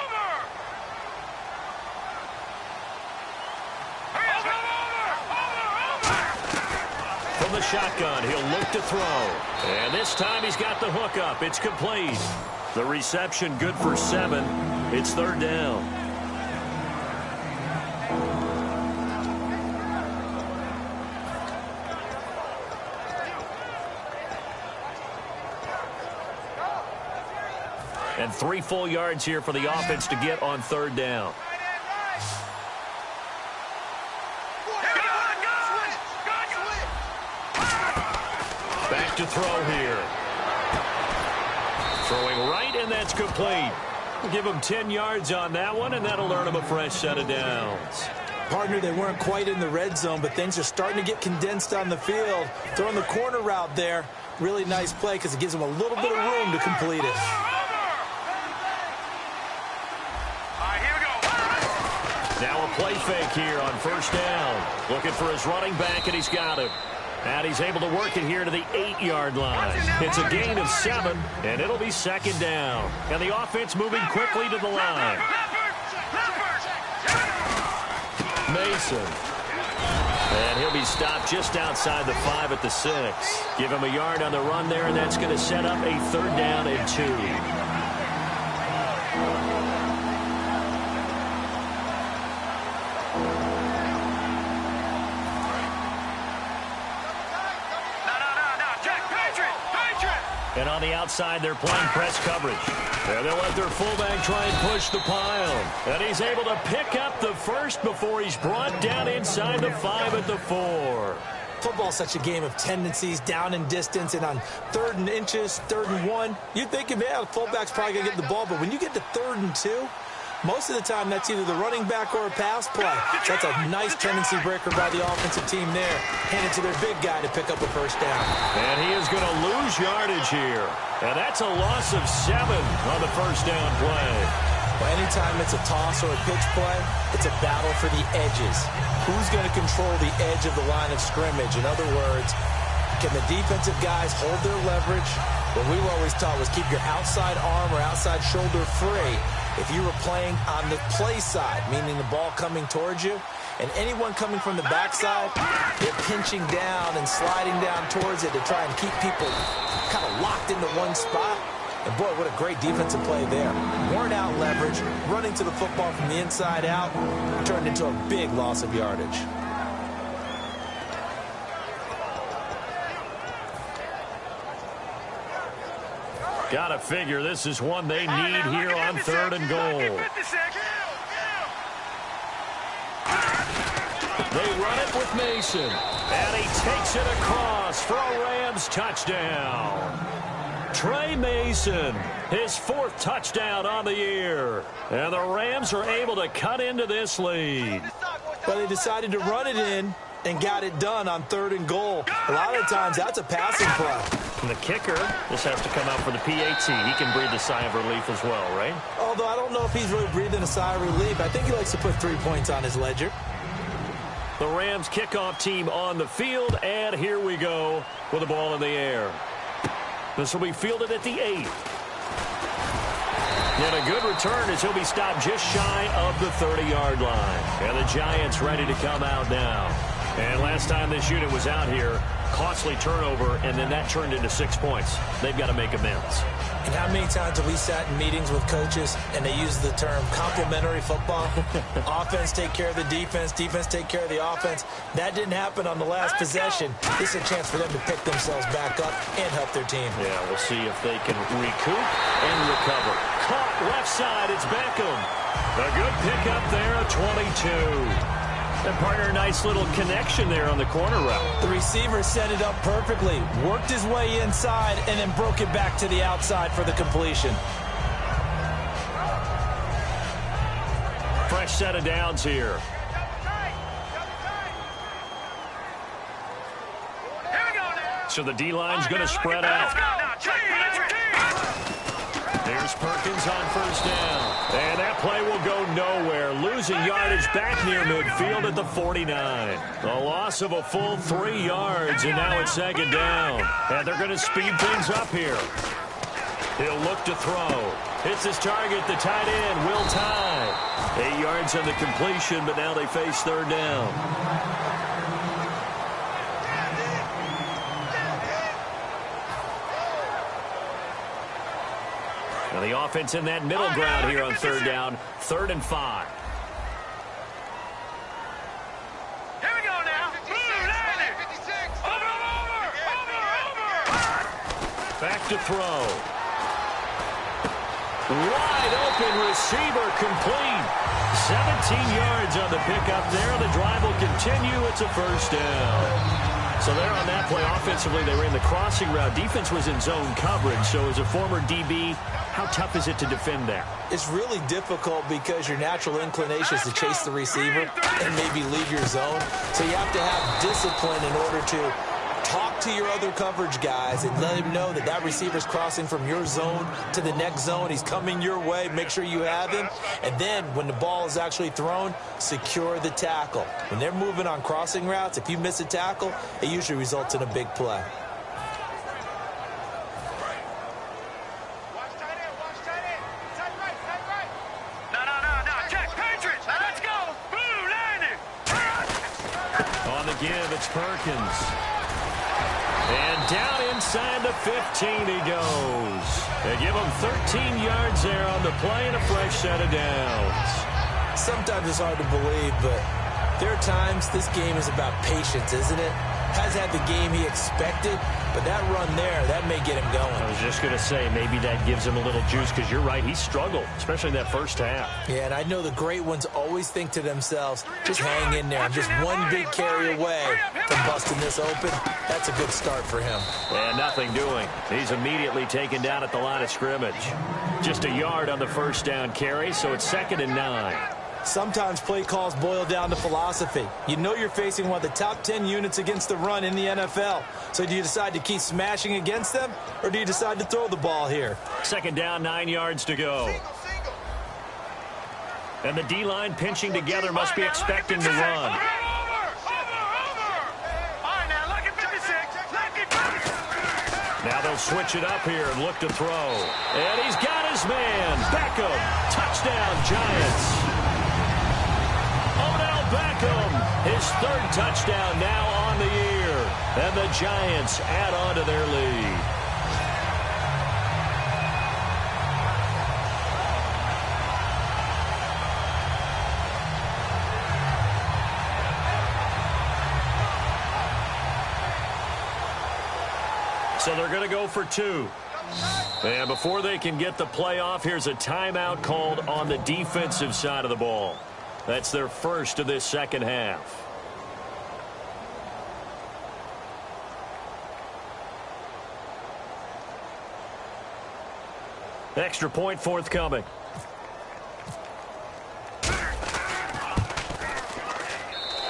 From the shotgun, he'll look to throw. And this time he's got the hook up. It's complete. The reception good for 7. It's third down. And 3 full yards here for the offense to get on third down. Back to throw here. Throwing right, and that's complete. We'll give him 10 yards on that one, and that'll earn him a fresh set of downs. Partner, they weren't quite in the red zone, but things are starting to get condensed on the field. Throwing the corner route there. Really nice play because it gives them a little bit of room to complete it. Now a play fake here on first down. Looking for his running back, and he's got him. And he's able to work it here to the 8-yard line. It's a gain of 7, and it'll be second down. And the offense moving quickly to the line. Mason. And he'll be stopped just outside the 5 at the 6. Give him a yard on the run there, and that's going to set up a third down and 2. And on the outside, they're playing press coverage. And they'll let their fullback try and push the pile. And he's able to pick up the first before he's brought down inside the 5 at the 4. Football's such a game of tendencies, down and distance, and on 3rd and inches, 3rd and 1, you're thinking, man, the fullback's probably going to get the ball. But when you get to 3rd and 2, most of the time that's either the running back or a pass play. That's a nice tendency breaker by the offensive team there. Hand it to their big guy to pick up a first down. And he is going to lose yardage here. And that's a loss of 7 on the first down play. Well, anytime it's a toss or a pitch play, it's a battle for the edges. Who's going to control the edge of the line of scrimmage? In other words, can the defensive guys hold their leverage? What we were always taught was keep your outside arm or outside shoulder free. If you were playing on the play side, meaning the ball coming towards you, and anyone coming from the backside, they're pinching down and sliding down towards it to try and keep people kind of locked into one spot. And, boy, what a great defensive play there. Worn out leverage, running to the football from the inside out, turned into a big loss of yardage. Gotta figure this is one they need here on 3rd and goal. They run it with Mason. And he takes it across for a Rams touchdown. Trey Mason, his 4th touchdown on the year. And the Rams are able to cut into this lead. But they decided to run it in and got it done on 3rd and goal. A lot of times, that's a passing play. And the kicker, this has to come out for the PAT. He can breathe a sigh of relief as well, right? Although I don't know if he's really breathing a sigh of relief. I think he likes to put 3 points on his ledger. The Rams kickoff team on the field, and here we go with the ball in the air. This will be fielded at the 8. And a good return as he'll be stopped just shy of the 30-yard line. And the Giants ready to come out now. And last time this unit was out here, costly turnover, and then that turned into 6 points. They've got to make amends. And how many times have we sat in meetings with coaches and they use the term complementary football? Offense take care of the defense, defense take care of the offense. That didn't happen on the last possession. This is a chance for them to pick themselves back up and help their team. Yeah, we'll see if they can recoup and recover. Caught left side, it's Beckham. A good pickup there, a 22. And partner, nice little connection there on the corner route. The receiver set it up perfectly, worked his way inside, and then broke it back to the outside for the completion. Fresh set of downs here. So the D-line's going to spread out. Here's Perkins on 1st down. And that play will go nowhere. Losing yardage back near midfield at the 49. A loss of a full 3 yards, and now it's 2nd down. And they're going to speed things up here. He'll look to throw. Hits his target, the tight end, Will Tye. 8 yards on the completion, but now they face 3rd down. Now the offense in that middle ground here on 3rd down, 3rd and 5. Here we go now. Over. Back to throw. Wide open receiver complete. 17 yards on the pickup there. The drive will continue. It's a 1st down. So there on that play, offensively, they ran the crossing route. Defense was in zone coverage. So as a former DB, how tough is it to defend that? It's really difficult because your natural inclination is to chase the receiver and maybe leave your zone. So you have to have discipline in order to talk to your other coverage guys and let him know that that receiver's crossing from your zone to the next zone. He's coming your way. Make sure you have him. And then when the ball is actually thrown, secure the tackle. When they're moving on crossing routes, if you miss a tackle, it usually results in a big play. On the give, it's Perkins. And down inside the 15 he goes. They give him 13 yards there on the play and a fresh set of downs. Sometimes it's hard to believe, but there are times this game is about patience, isn't it? Has had the game he expected, but that run there, that may get him going. I was just going to say, maybe that gives him a little juice, because you're right, he struggled, especially in that first half. Yeah, and I know the great ones always think to themselves, just hang in there. I'm just one big carry away from busting this open. That's a good start for him. And nothing doing. He's immediately taken down at the line of scrimmage. Just a yard on the first down carry, so it's 2nd and 9. Sometimes play calls boil down to philosophy. You know you're facing one of the top 10 units against the run in the NFL. So do you decide to keep smashing against them, or do you decide to throw the ball here? 2nd down, 9 yards to go. And the D-line pinching together, must be expecting to run. Now they'll switch it up here and look to throw. And he's got his man. Beckham. Touchdown, Giants. Beckham, his 3rd touchdown now on the year. And the Giants add on to their lead. So they're going to go for 2. And before they can get the play off, here's a timeout called on the defensive side of the ball. That's their first of this second half. Extra point forthcoming.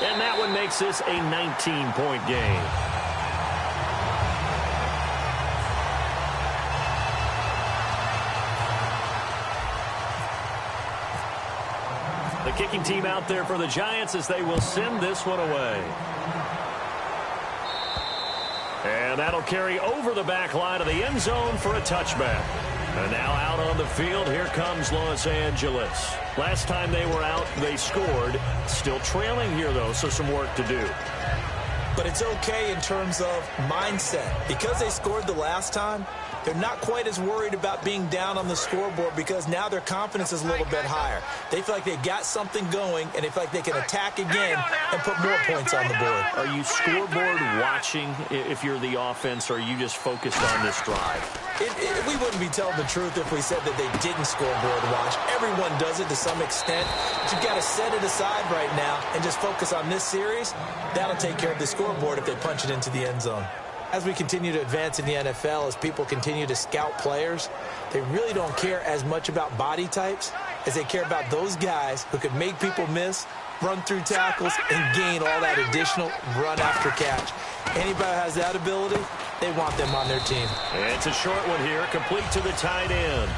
And that one makes this a 19-point game. The kicking team out there for the Giants as they will send this one away. And that'll carry over the back line of the end zone for a touchback. And now out on the field, here comes Los Angeles. Last time they were out, they scored. Still trailing here, though, so some work to do. But it's okay in terms of mindset. Because they scored the last time, they're not quite as worried about being down on the scoreboard because now their confidence is a little bit higher. They feel like they got something going, and they feel like they can attack again and put more points on the board. Are you scoreboard watching if you're the offense, or are you just focused on this drive? We wouldn't be telling the truth if we said that they didn't scoreboard watch. Everyone does it to some extent. But you've got to set it aside right now and just focus on this series. That'll take care of the scoreboard if they punch it into the end zone. As we continue to advance in the NFL, as people continue to scout players, they really don't care as much about body types as they care about those guys who can make people miss, run through tackles, and gain all that additional run after catch. Anybody who has that ability, they want them on their team. It's a short one here, complete to the tight end.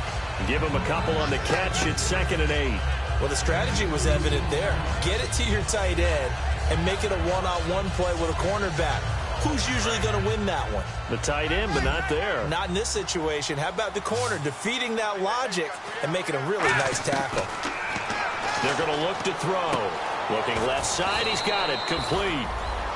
Give him a couple on the catch. It's 2nd and 8. Well, the strategy was evident there. Get it to your tight end and make it a one-on-one play with a cornerback. Who's usually going to win that one? The tight end, but not there. Not in this situation. How about the corner defeating that logic and making a really nice tackle? They're going to look to throw. Looking left side, he's got it, complete.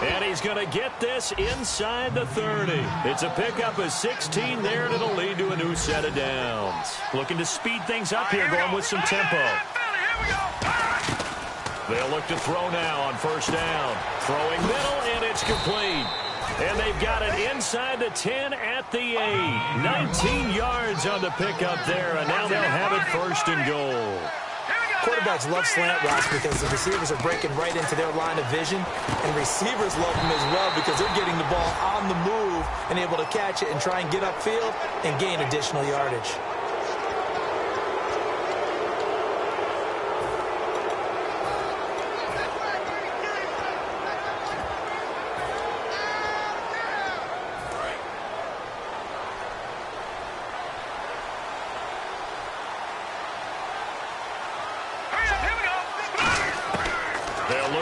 And he's going to get this inside the 30. It's a pickup of 16 there, and it'll lead to a new set of downs. Looking to speed things up here, going with some tempo. They'll look to throw now on 1st down. Throwing middle, and it's complete. And they've got it inside the 10 at the 8. 19 yards on the pickup there, and now they'll have it 1st and goal. Quarterbacks love slant routes because the receivers are breaking right into their line of vision, and receivers love them as well because they're getting the ball on the move and able to catch it and try and get upfield and gain additional yardage.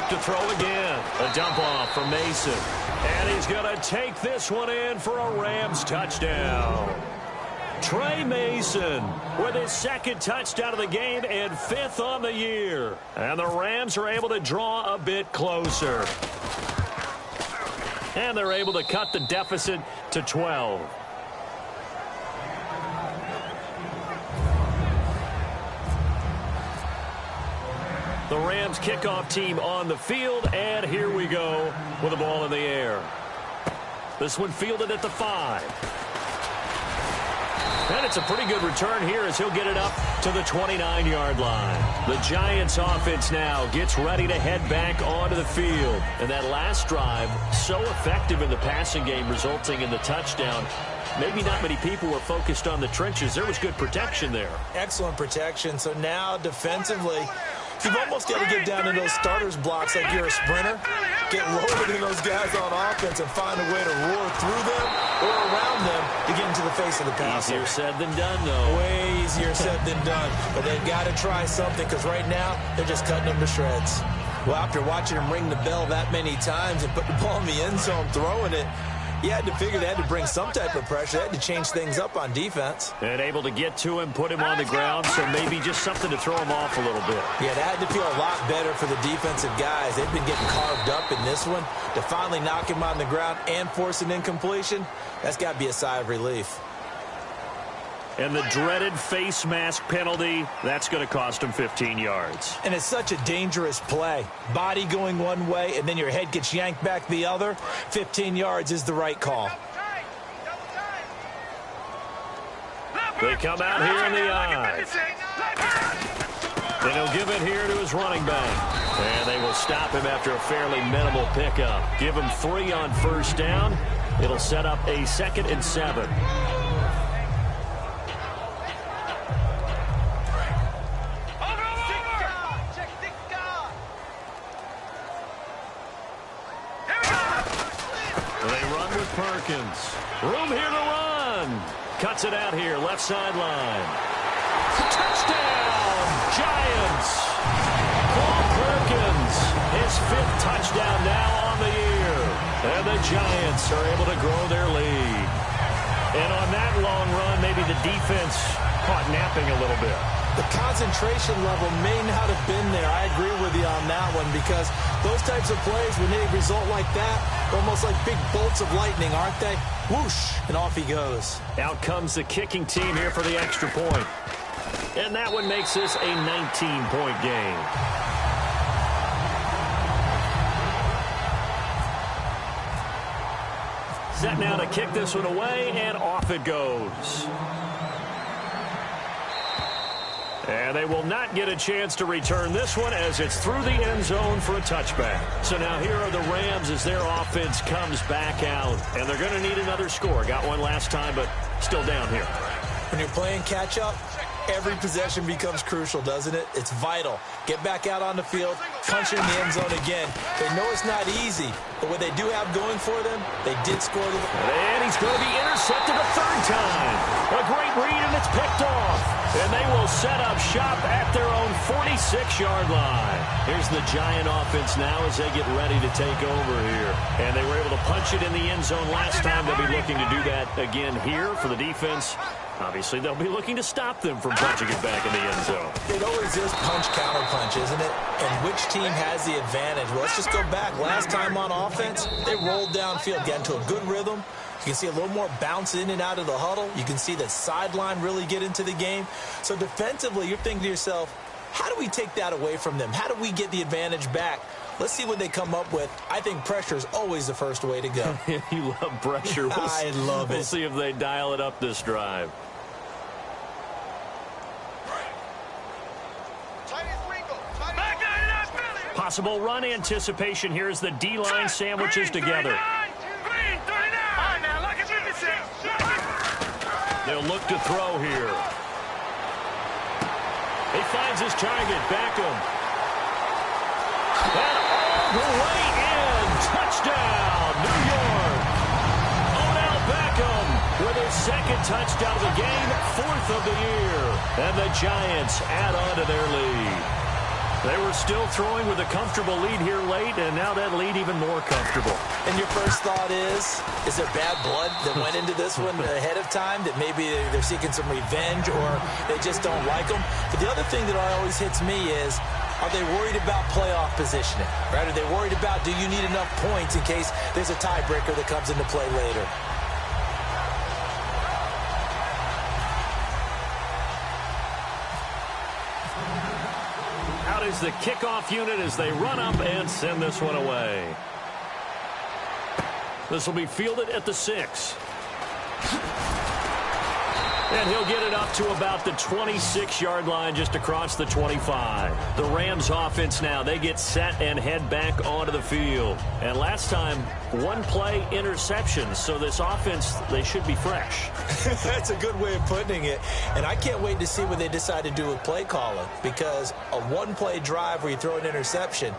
To throw again. A dump off for Mason. And he's going to take this one in for a Rams touchdown. Trey Mason with his 2nd touchdown of the game and 5th on the year. And the Rams are able to draw a bit closer. And they're able to cut the deficit to 12. The Rams kickoff team on the field, and here we go with the ball in the air. This one fielded at the 5. And it's a pretty good return here as he'll get it up to the 29-yard line. The Giants offense now gets ready to head back onto the field. And that last drive, so effective in the passing game, resulting in the touchdown. Maybe not many people were focused on the trenches. There was good protection there. Excellent protection. So now defensively, you've almost got to get down in those starters blocks like you're a sprinter. Get loaded in those guys on offense and find a way to roar through them or around them to get into the face of the passer. Easier said than done, though. Way easier said than done. But they've got to try something because right now they're just cutting them to shreds. Well, after watching him ring the bell that many times and put the ball in the end zone throwing it, you had to figure they had to bring some type of pressure. They had to change things up on defense. And able to get to him, put him on the ground, so maybe just something to throw him off a little bit. Yeah, that had to feel a lot better for the defensive guys. They've been getting carved up in this one. To finally knock him on the ground and force an incompletion, that's got to be a sigh of relief. And the dreaded face mask penalty, that's going to cost him 15 yards. And it's such a dangerous play. Body going one way, and then your head gets yanked back the other. 15 yards is the right call. They come out here in the eyes. And he'll give it here to his running back. And they will stop him after a fairly minimal pickup. Give him 3 on first down. It'll set up a 2nd and 7. Perkins. Room here to run. Cuts it out here, left sideline. Touchdown, Giants. Paul Perkins, his 5th touchdown now on the year. And the Giants are able to grow their lead. And on that long run, maybe the defense caught napping a little bit. The concentration level may not have been there. I agree with you on that one because those types of plays, when they result like that, they're almost like big bolts of lightning, aren't they? Whoosh, and off he goes. Out comes the kicking team here for the extra point. And that one makes this a 19-point game. Set now to kick this one away, and off it goes. And they will not get a chance to return this one as it's through the end zone for a touchback. So now here are the Rams as their offense comes back out. And they're going to need another score. Got one last time, but still down here. When you're playing catch-up, every possession becomes crucial, doesn't it? It's vital. Get back out on the field, punch in the end zone again. They know it's not easy, but what they do have going for them, they did score. And he's going to be intercepted a 3rd time. A great read, and it's picked off. And they will set up shop at their own 46-yard line. Here's the Giant offense now as they get ready to take over here. And they were able to punch it in the end zone last time. They'll be looking to do that again here for the defense. Obviously, they'll be looking to stop them from punching it back in the end zone. It always is punch-counter-punch, isn't it? And which team has the advantage? Well, let's just go back. Last time on offense, they rolled downfield, got into a good rhythm. You can see a little more bounce in and out of the huddle. You can see the sideline really get into the game. So defensively, you're thinking to yourself, how do we take that away from them? How do we get the advantage back? Let's see what they come up with. I think pressure is always the first way to go. You love pressure. I love it. We'll see if they dial it up this drive. Possible run anticipation here as the D-line sandwiches together. They'll look to throw here. He finds his target, Beckham. And all the way in. Touchdown, New York. Odell Beckham with his 2nd touchdown of the game, 4th of the year. And the Giants add on to their lead. They were still throwing with a comfortable lead here late, and now that lead even more comfortable. And your first thought is there bad blood that went into this one ahead of time, that maybe they're seeking some revenge or they just don't like them? But the other thing that always hits me is, are they worried about playoff positioning? Right? Are they worried about, do you need enough points in case there's a tiebreaker that comes into play later? Is the kickoff unit as they run up and send this one away. This will be fielded at the 6. And he'll get it up to about the 26-yard line, just across the 25. The Rams offense now, they get set and head back onto the field. And last time, 1-play interceptions. So this offense, they should be fresh. That's a good way of putting it. And I can't wait to see what they decide to do with play calling, because a 1-play drive where you throw an interception,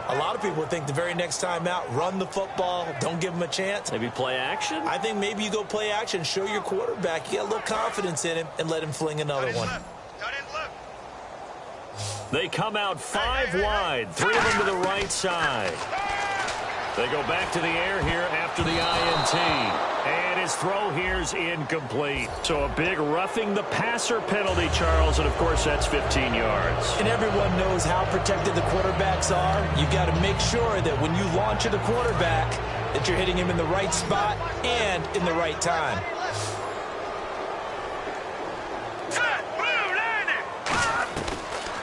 a lot of people think the very next time out, run the football, don't give them a chance. Maybe play action? I think maybe you go play action, show your quarterback you got a little confidence in him, and let him fling another one. They come out 5 wide, 3 of them to the right side. They go back to the air here after the INT. And his throw here's incomplete. So a big roughing the passer penalty, Charles, and of course that's 15 yards. And everyone knows how protected the quarterbacks are. You've got to make sure that when you launch at the quarterback, that you're hitting him in the right spot and in the right time.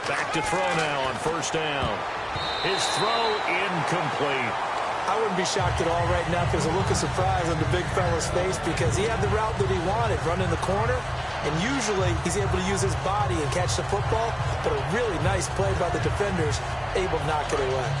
Back to throw now on first down. His throw incomplete. I wouldn't be shocked at all right now if there's a look of surprise on the big fella's face, because he had the route that he wanted, running the corner, and usually he's able to use his body and catch the football, but a really nice play by the defenders, able to knock it away.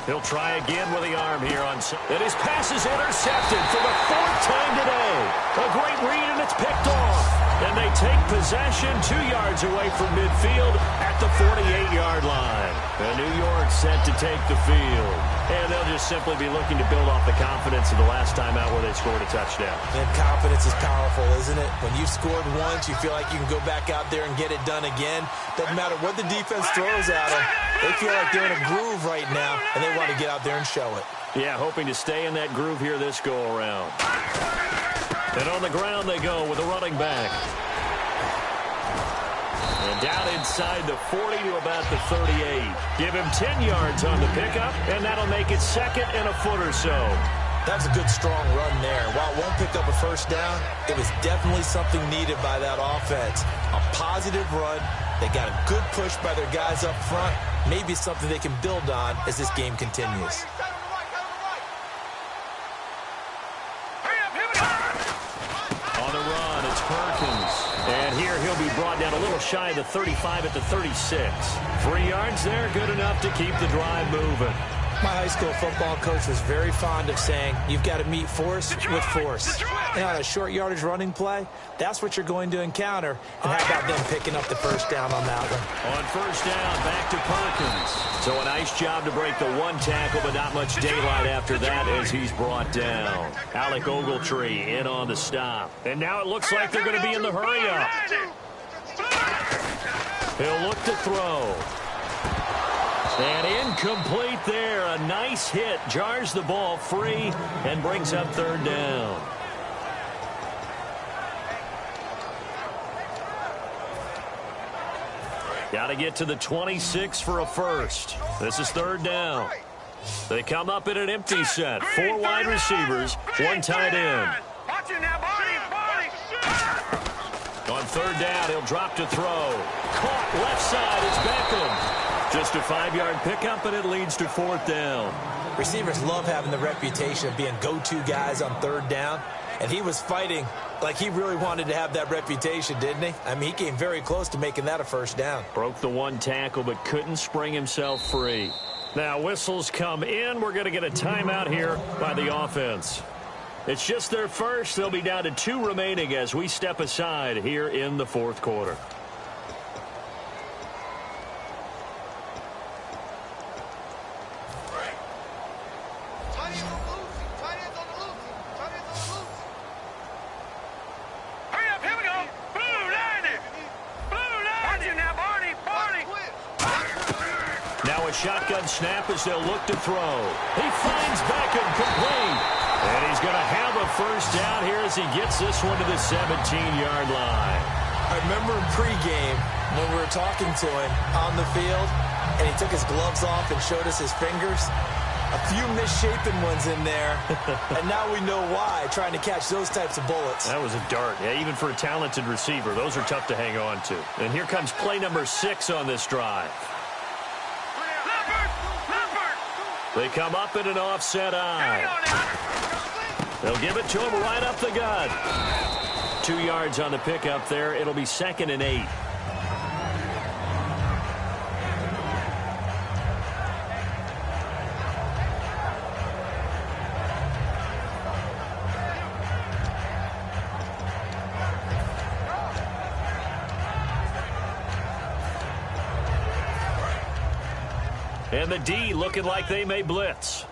He'll try again with the arm here on... And his pass is intercepted for the 4th time today. A great read, and it's picked off. And they take possession 2 yards away from midfield at the 48-yard line. And New York set to take the field. And they'll just simply be looking to build off the confidence of the last time out where they scored a touchdown. And confidence is powerful, isn't it? When you've scored once, you feel like you can go back out there and get it done again. Doesn't matter what the defense throws at them. They feel like they're in a groove right now, and they want to get out there and show it. Yeah, hoping to stay in that groove here this go-around. And on the ground they go with a running back. And down inside the 40 to about the 38. Give him 10 yards on the pickup, and that'll make it 2nd and a foot or so. That's a good, strong run there. While it won't pick up a first down, it was definitely something needed by that offense. A positive run. They got a good push by their guys up front. Maybe something they can build on as this game continues. On the run, it's Perkins. And here he'll be brought down a little shy of the 35 at the 36. 3 yards there, good enough to keep the drive moving. My high school football coach was very fond of saying, you've got to meet force with force. And on a short yardage running play, that's what you're going to encounter. And how about them picking up the first down on that one? On first down, back to Perkins. So a nice job to break the 1 tackle, but not much daylight after that as he's brought down. Alec Ogletree in on the stop. And now it looks like they're going to be in the hurry-up. He'll look to throw. And incomplete there. A nice hit. Jars the ball free and brings up 3rd down. Got to get to the 26 for a first. This is 3rd down. They come up in an empty set. 4 wide receivers, 1 tight end. On 3rd down, he'll drop to throw. Caught left side. It's Beckham. Just a 5-yard pickup, and it leads to 4th down. Receivers love having the reputation of being go-to guys on 3rd down. And he was fighting like he really wanted to have that reputation, didn't he? I mean, he came very close to making that a first down. Broke the 1 tackle, but couldn't spring himself free. Now, whistles come in. We're going to get a timeout here by the offense. It's just their first. They'll be down to 2 remaining as we step aside here in the 4th quarter. Shotgun snap as they'll look to throw. He finds Beckham complete. And he's going to have a first down here as he gets this one to the 17-yard line. I remember in pregame when we were talking to him on the field, and he took his gloves off and showed us his fingers. A few misshapen ones in there, and now we know why, trying to catch those types of bullets. That was a dart. Yeah, even for a talented receiver, those are tough to hang on to. And here comes play number 6 on this drive. They come up in an offset eye. They'll give it to him right up the gut. 2 yards on the pickup there. It'll be 2nd and 8. And the D looking like they may blitz.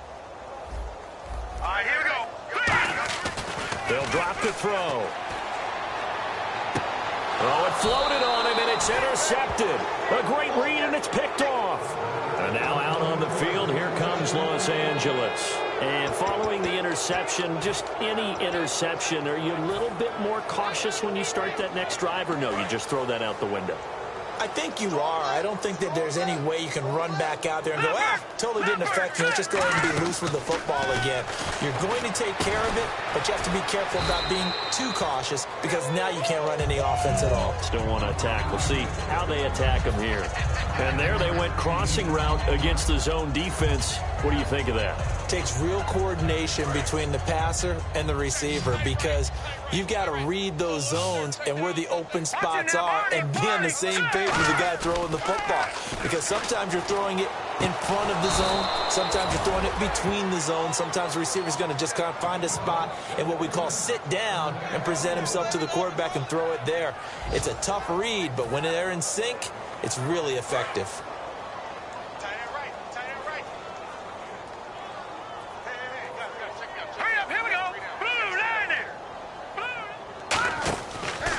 All right, here we go. They'll drop to throw. Oh, it floated on him, and it's intercepted. A great read, and it's picked off. And now out on the field, here comes Los Angeles. And following the interception, just any interception, are you a little bit more cautious when you start that next drive, or no, you just throw that out the window? I think you are. I don't think that there's any way you can run back out there and go, totally didn't affect me. Let's just go ahead and be loose with the football again. You're going to take care of it, but you have to be careful about being too cautious because now you can't run any offense at all. Still want to attack. We'll see how they attack them here. And there they went crossing route against the zone defense. What do you think of that? Takes real coordination between the passer and the receiver because you've got to read those zones and where the open spots are and be on the same page with the guy throwing the football. Because sometimes you're throwing it in front of the zone. Sometimes you're throwing it between the zones. Sometimes the receiver's going to just kind of find a spot and what we call sit down and present himself to the quarterback and throw it there. It's a tough read, but when they're in sync, it's really effective.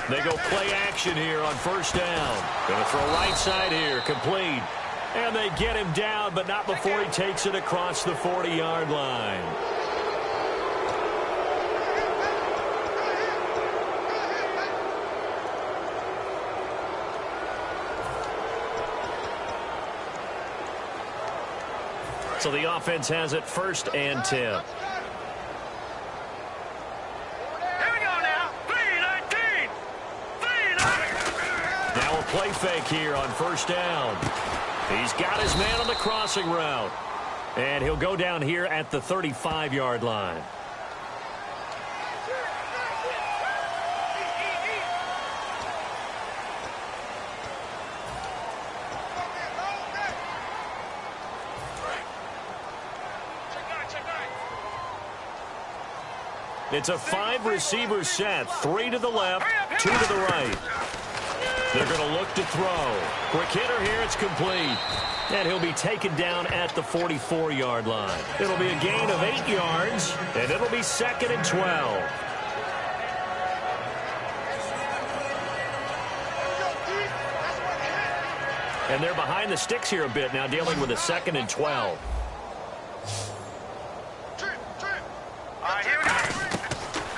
They go play action here on first down. Going to throw right side here, complete. And they get him down, but not before he takes it across the 40-yard line. So the offense has it 1st and 10. Play fake here on first down. He's got his man on the crossing route. And he'll go down here at the 35-yard line. It's a 5-receiver set. 3 to the left, 2 to the right. They're going to look to throw. Quick hitter here, it's complete. And he'll be taken down at the 44-yard line. It'll be a gain of 8 yards, and it'll be 2nd and 12. And they're behind the sticks here a bit now, dealing with a 2nd and 12.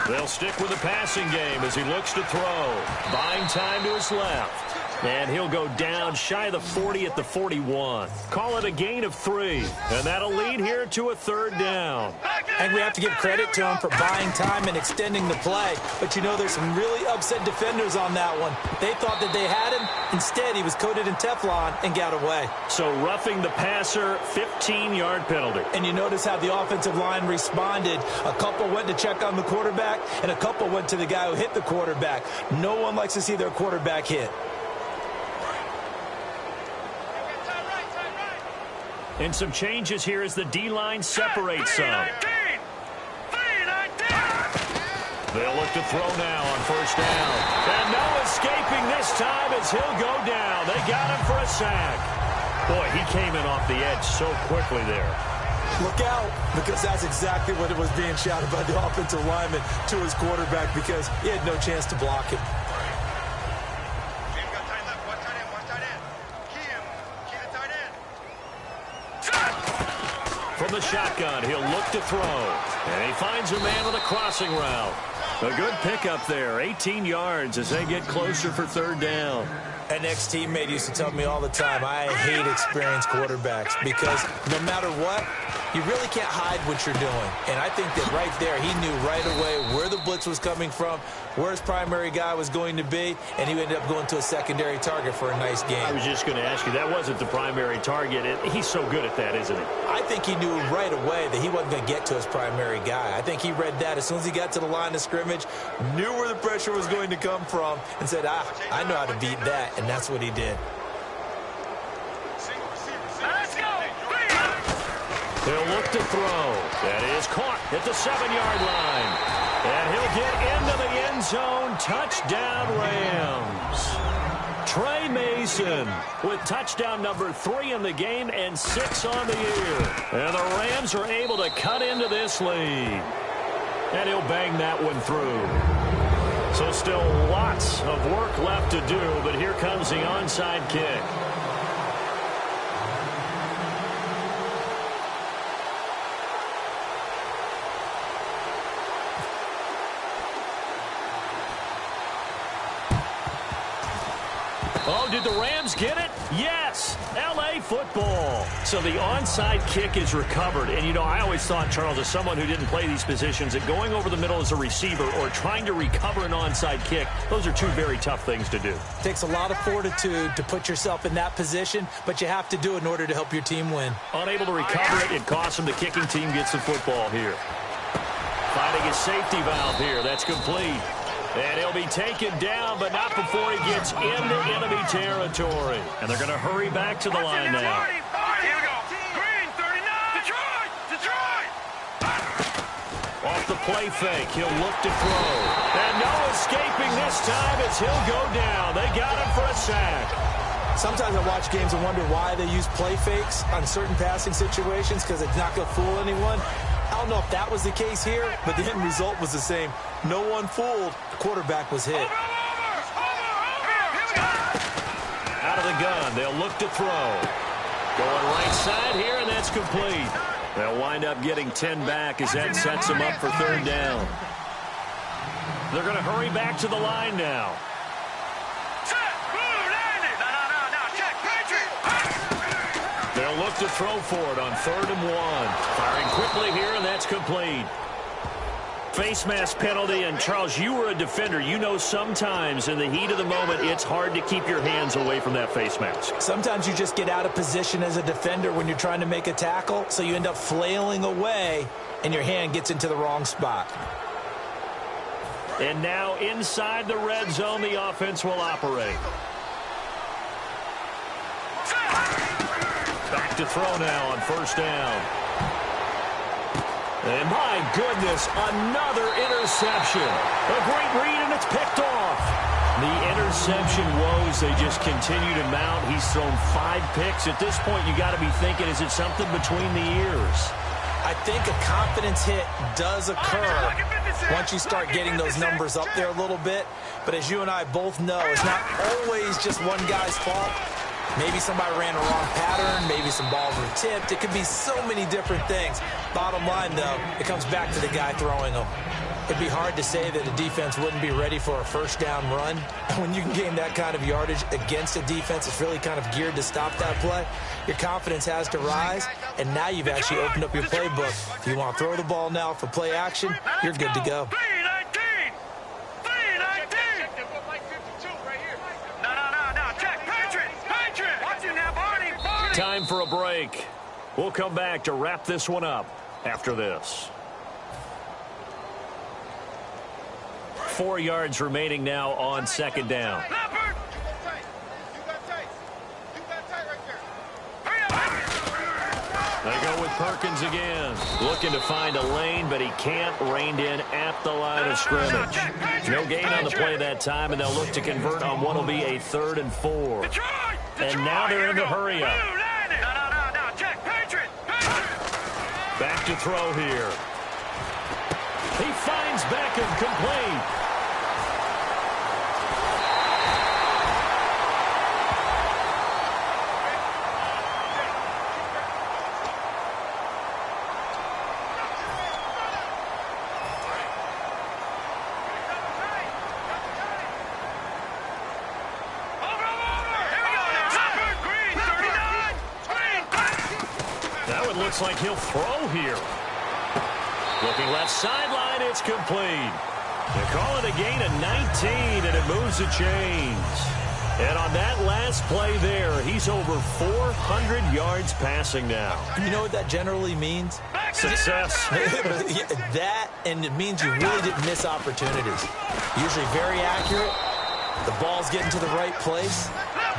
They'll stick with the passing game as he looks to throw. Buying time to his left. And he'll go down shy of the 40 at the 41. Call it a gain of 3. And that'll lead here to a 3rd down. And we have to give credit to him for buying time and extending the play. But you know, there's some really upset defenders on that one. They thought that they had him. Instead, he was coated in Teflon and got away. So roughing the passer, 15-yard penalty. And you notice how the offensive line responded. A couple went to check on the quarterback, and a couple went to the guy who hit the quarterback. No one likes to see their quarterback hit. And some changes here as the D-line separates some. They'll look to throw now on first down. And no escaping this time as he'll go down. They got him for a sack. Boy, he came in off the edge so quickly there. Look out, because that's exactly what it was being shouted by the offensive lineman to his quarterback because he had no chance to block him. From the shotgun, he'll look to throw. And he finds a man on the crossing route. A good pickup there, 18 yards as they get closer for 3rd down. An ex-teammate used to tell me all the time, I hate experienced quarterbacks because no matter what, you really can't hide what you're doing. And I think that right there, he knew right away where the blitz was coming from, where his primary guy was going to be, and he ended up going to a secondary target for a nice game. I was just going to ask you, that wasn't the primary target. He's so good at that, isn't he? I think he knew right away that he wasn't going to get to his primary guy. I think he read that as soon as he got to the line of scrimmage, knew where the pressure was going to come from, and said, I know how to beat that, and that's what he did. He'll look to throw. That is caught at the 7-yard line. And he'll get into the end zone. Touchdown, Rams. Trey Mason with touchdown number 3 in the game and 6 on the year. And the Rams are able to cut into this lead. And he'll bang that one through. So still lots of work left to do, but here comes the onside kick. did the Rams get it? Yes. L.A. football. So the onside kick is recovered. And, you know, I always thought, Charles, as someone who didn't play these positions, that going over the middle as a receiver or trying to recover an onside kick, those are two very tough things to do. It takes a lot of fortitude to put yourself in that position, but you have to do it in order to help your team win. Unable to recover it, it costs him. The kicking team gets the football here. Finding his safety valve here. That's complete. And he'll be taken down, but not before he gets into enemy territory. And they're going to hurry back to the line now. Here we go. Green, 39. Detroit. Off the play fake, he'll look to throw. And no escaping this time as he'll go down. They got him for a sack. Sometimes I watch games and wonder why they use play fakes on certain passing situations because it's not going to fool anyone. I don't know if that was the case here, but the end result was the same. No one fooled. The quarterback was hit. Out of the gun, they'll look to throw. Going right side here, and that's complete. They'll wind up getting 10 back as that sets them up for third down. They're going to hurry back to the line now. They'll look to throw for it on 3rd and 1. Firing quickly here, and that's complete. Face mask penalty, and Charles, you were a defender. You know sometimes in the heat of the moment, it's hard to keep your hands away from that face mask. Sometimes you just get out of position as a defender when you're trying to make a tackle, so you end up flailing away, and your hand gets into the wrong spot. And now inside the red zone, the offense will operate. Back to throw now on 1st down. And my goodness, another interception. A great read, and it's picked off. The interception woes, they just continue to mount. He's thrown 5 picks. At this point, you got to be thinking, is it something between the ears? I think a confidence hit does occur once you start getting those numbers up there a little bit. But as you and I both know, it's not always just one guy's fault. Maybe somebody ran a wrong pattern. Maybe some balls were tipped. It could be so many different things. Bottom line, though, it comes back to the guy throwing them. It'd be hard to say that a defense wouldn't be ready for a 1st down run. When you can gain that kind of yardage against a defense that's really kind of geared to stop that play, your confidence has to rise, and now you've actually opened up your playbook. If you want to throw the ball now for play action, you're good to go. Time for a break. We'll come back to wrap this one up after this. 4 yards remaining now on 2nd down. They go with Perkins again. Looking to find a lane, but he can't. Reined in at the line of scrimmage. No gain on the play that time, and they'll look to convert on what will be a 3rd and 4. And now they're in the hurry-up. Back to throw here. He finds Beckham complete. Looks like he'll throw here. Looking left sideline, it's complete. They call it a gain of 19, and it moves the chains. And on that last play there, he's over 400 yards passing now. You know what that generally means? Success. That, and it means you really didn't miss opportunities. Usually very accurate. The ball's getting to the right place.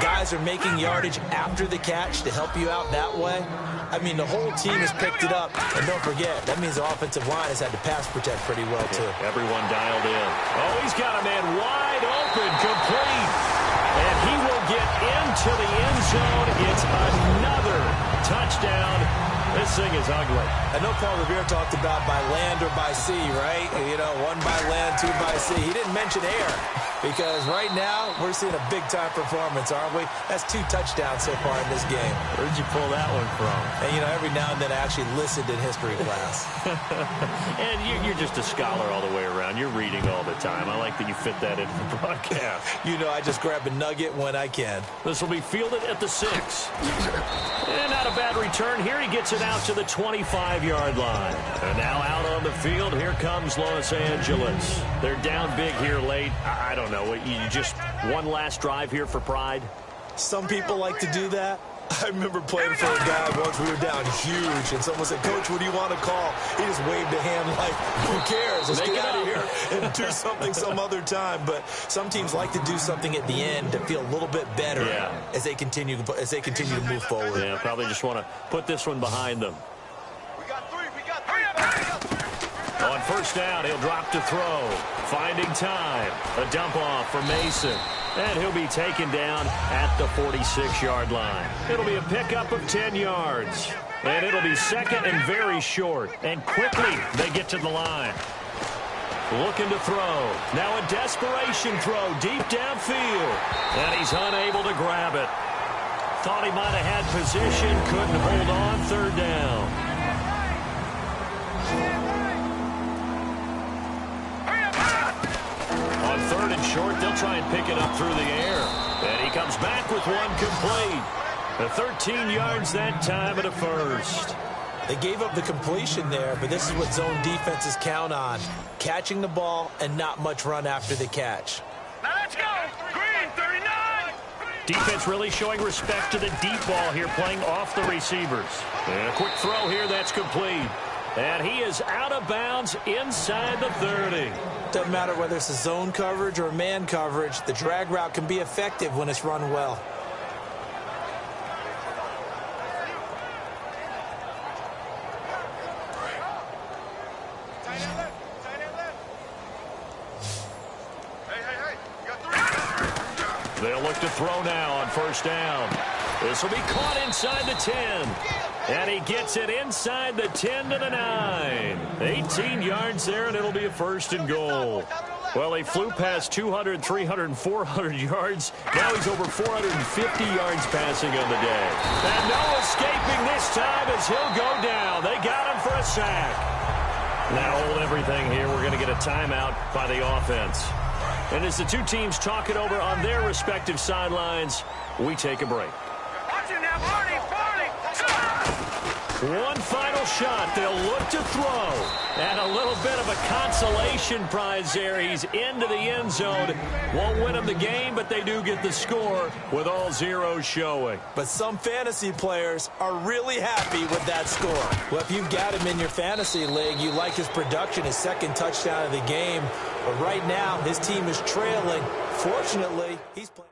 Guys are making yardage after the catch to help you out that way. I mean, the whole team has picked it up. And don't forget, that means the offensive line has had to pass protect pretty well, too. Everyone dialed in. Oh, he's got a man wide open, complete. And he will get into the end zone. It's another touchdown. This thing is ugly. I know Paul Revere talked about by land or by sea, right? You know, 1 by land, 2 by sea. He didn't mention air because right now we're seeing a big-time performance, aren't we? That's 2 touchdowns so far in this game. Where'd you pull that one from? And, you know, every now and then I actually listened in history class. And you're just a scholar all the way around. You're reading all the time. I like that you fit that into the broadcast. You know, I just grab a nugget when I can. This will be fielded at the 6. And not a bad return here. He gets it out to the 25-yard line. And now out on the field, here comes Los Angeles. They're down big here late. I don't know. You just one last drive here for pride? Some people like to do that. I remember playing for a guy once we were down huge, and someone said, "Coach, what do you want to call?" He just waved a hand like, who cares? Let's get out of here and do something some other time. But some teams like to do something at the end to feel a little bit better as they continue to move forward. Yeah, probably just want to put this one behind them. We got 3. On first down, he'll drop to throw. Finding time. A dump off for Mason. And he'll be taken down at the 46-yard line. It'll be a pickup of 10 yards. And it'll be second and very short. And quickly they get to the line. Looking to throw. Now a desperation throw deep downfield. And he's unable to grab it. Thought he might have had position. Couldn't hold on. Third down. On third and short, they'll try and pick it up through the air. And he comes back with one complete. The 13 yards that time at a first. They gave up the completion there, but this is what zone defenses count on. Catching the ball and not much run after the catch. Now let's go. Green 39. Defense really showing respect to the deep ball here, playing off the receivers. And a quick throw here that's complete. And he is out of bounds inside the 30. Doesn't matter whether it's a zone coverage or man coverage, the drag route can be effective when it's run well. Hey. You got 3. They'll look to throw now on first down. This will be caught inside the 10. And he gets it inside the 10 to the 9. 18 yards there, and it'll be a first and goal. Well, he flew past 200, 300, and 400 yards. Now he's over 450 yards passing on the day. And no escaping this time as he'll go down. They got him for a sack. Now hold everything here. We're going to get a timeout by the offense. And as the two teams talk it over on their respective sidelines, we take a break. Watch it now, Barney. One final shot. They'll look to throw. And a little bit of a consolation prize there. He's into the end zone. Won't win them the game, but they do get the score with all zeros showing. But some fantasy players are really happy with that score. Well, if you've got him in your fantasy league, you like his production, his second touchdown of the game. But right now, his team is trailing. Fortunately, he's playing.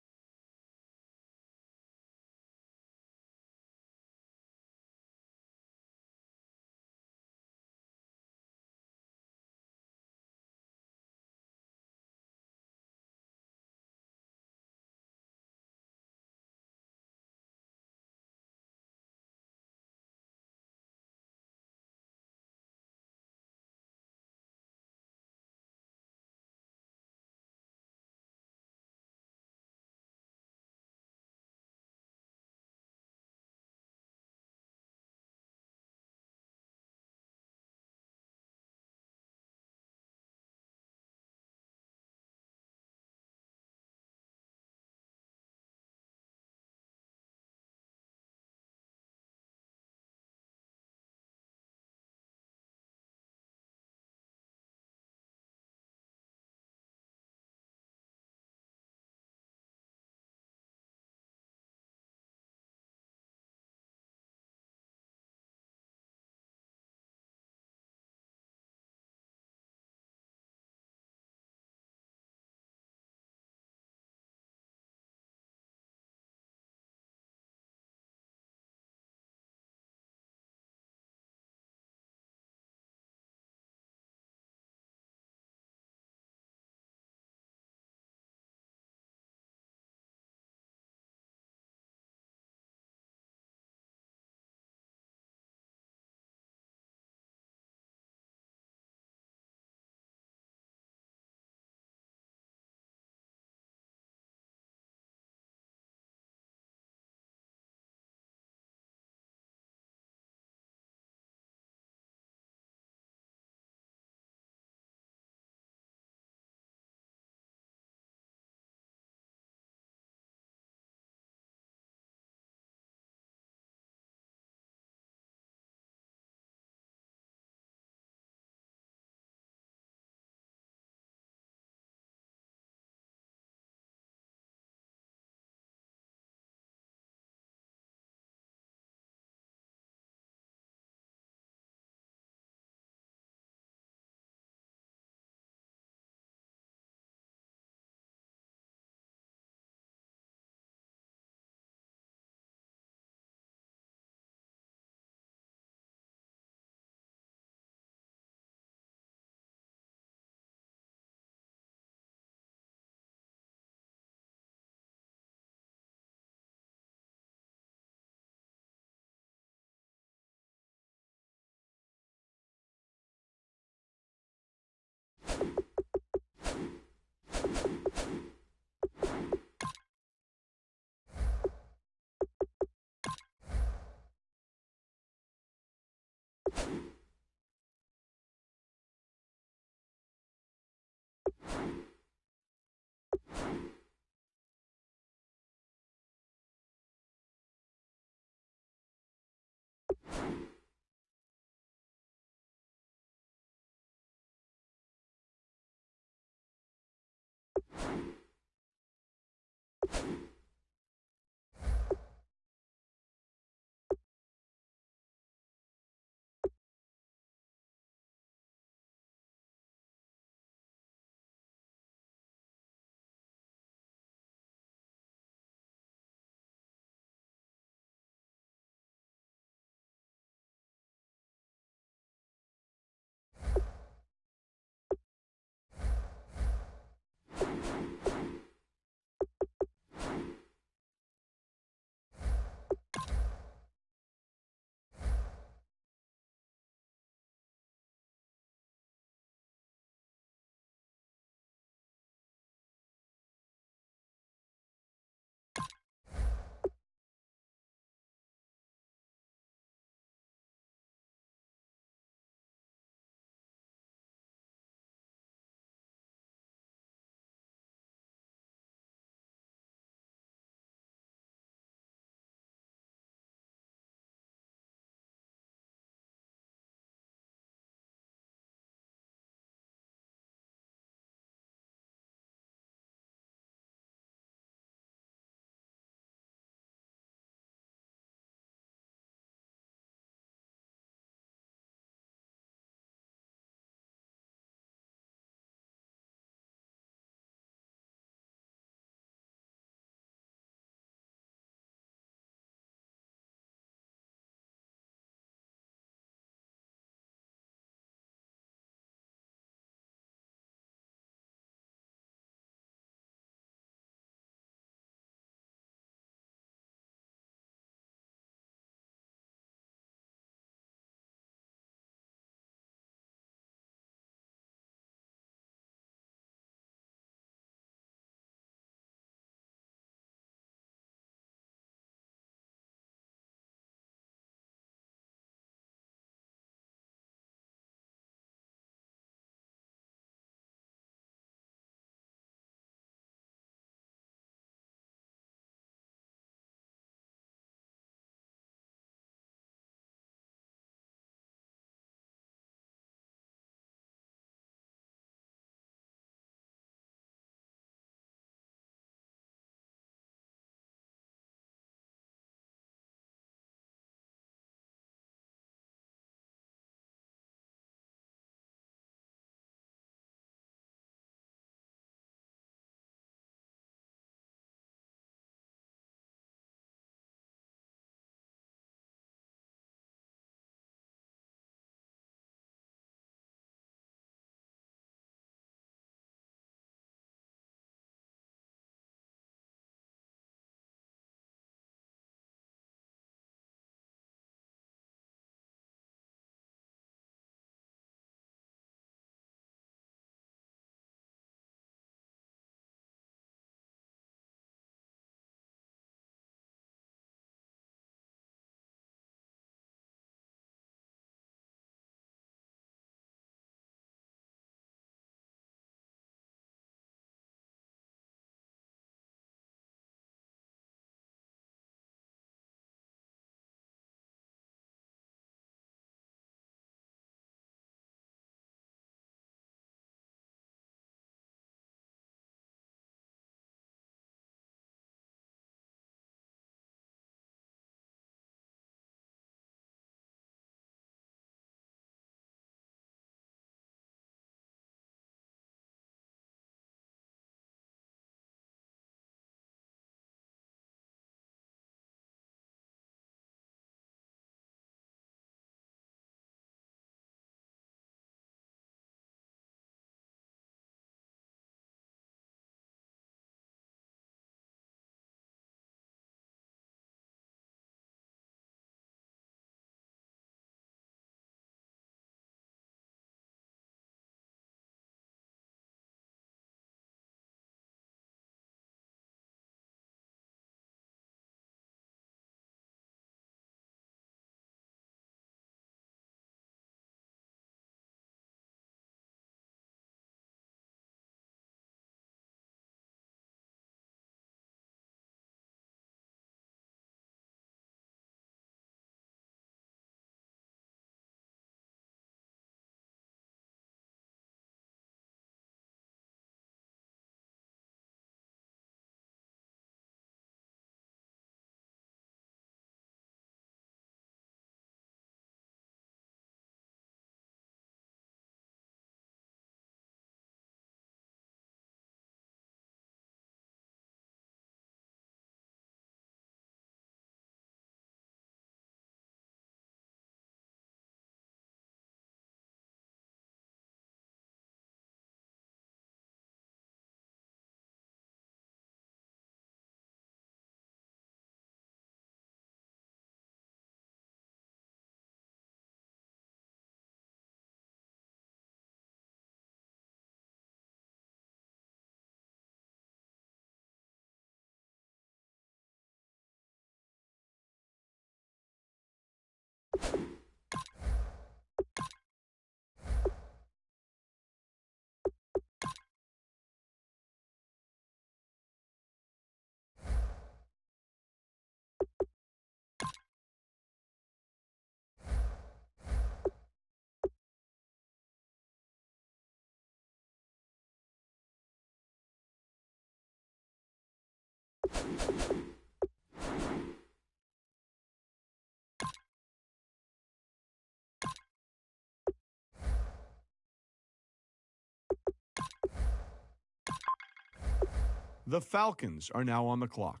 The Falcons are now on the clock.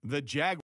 The Jaguars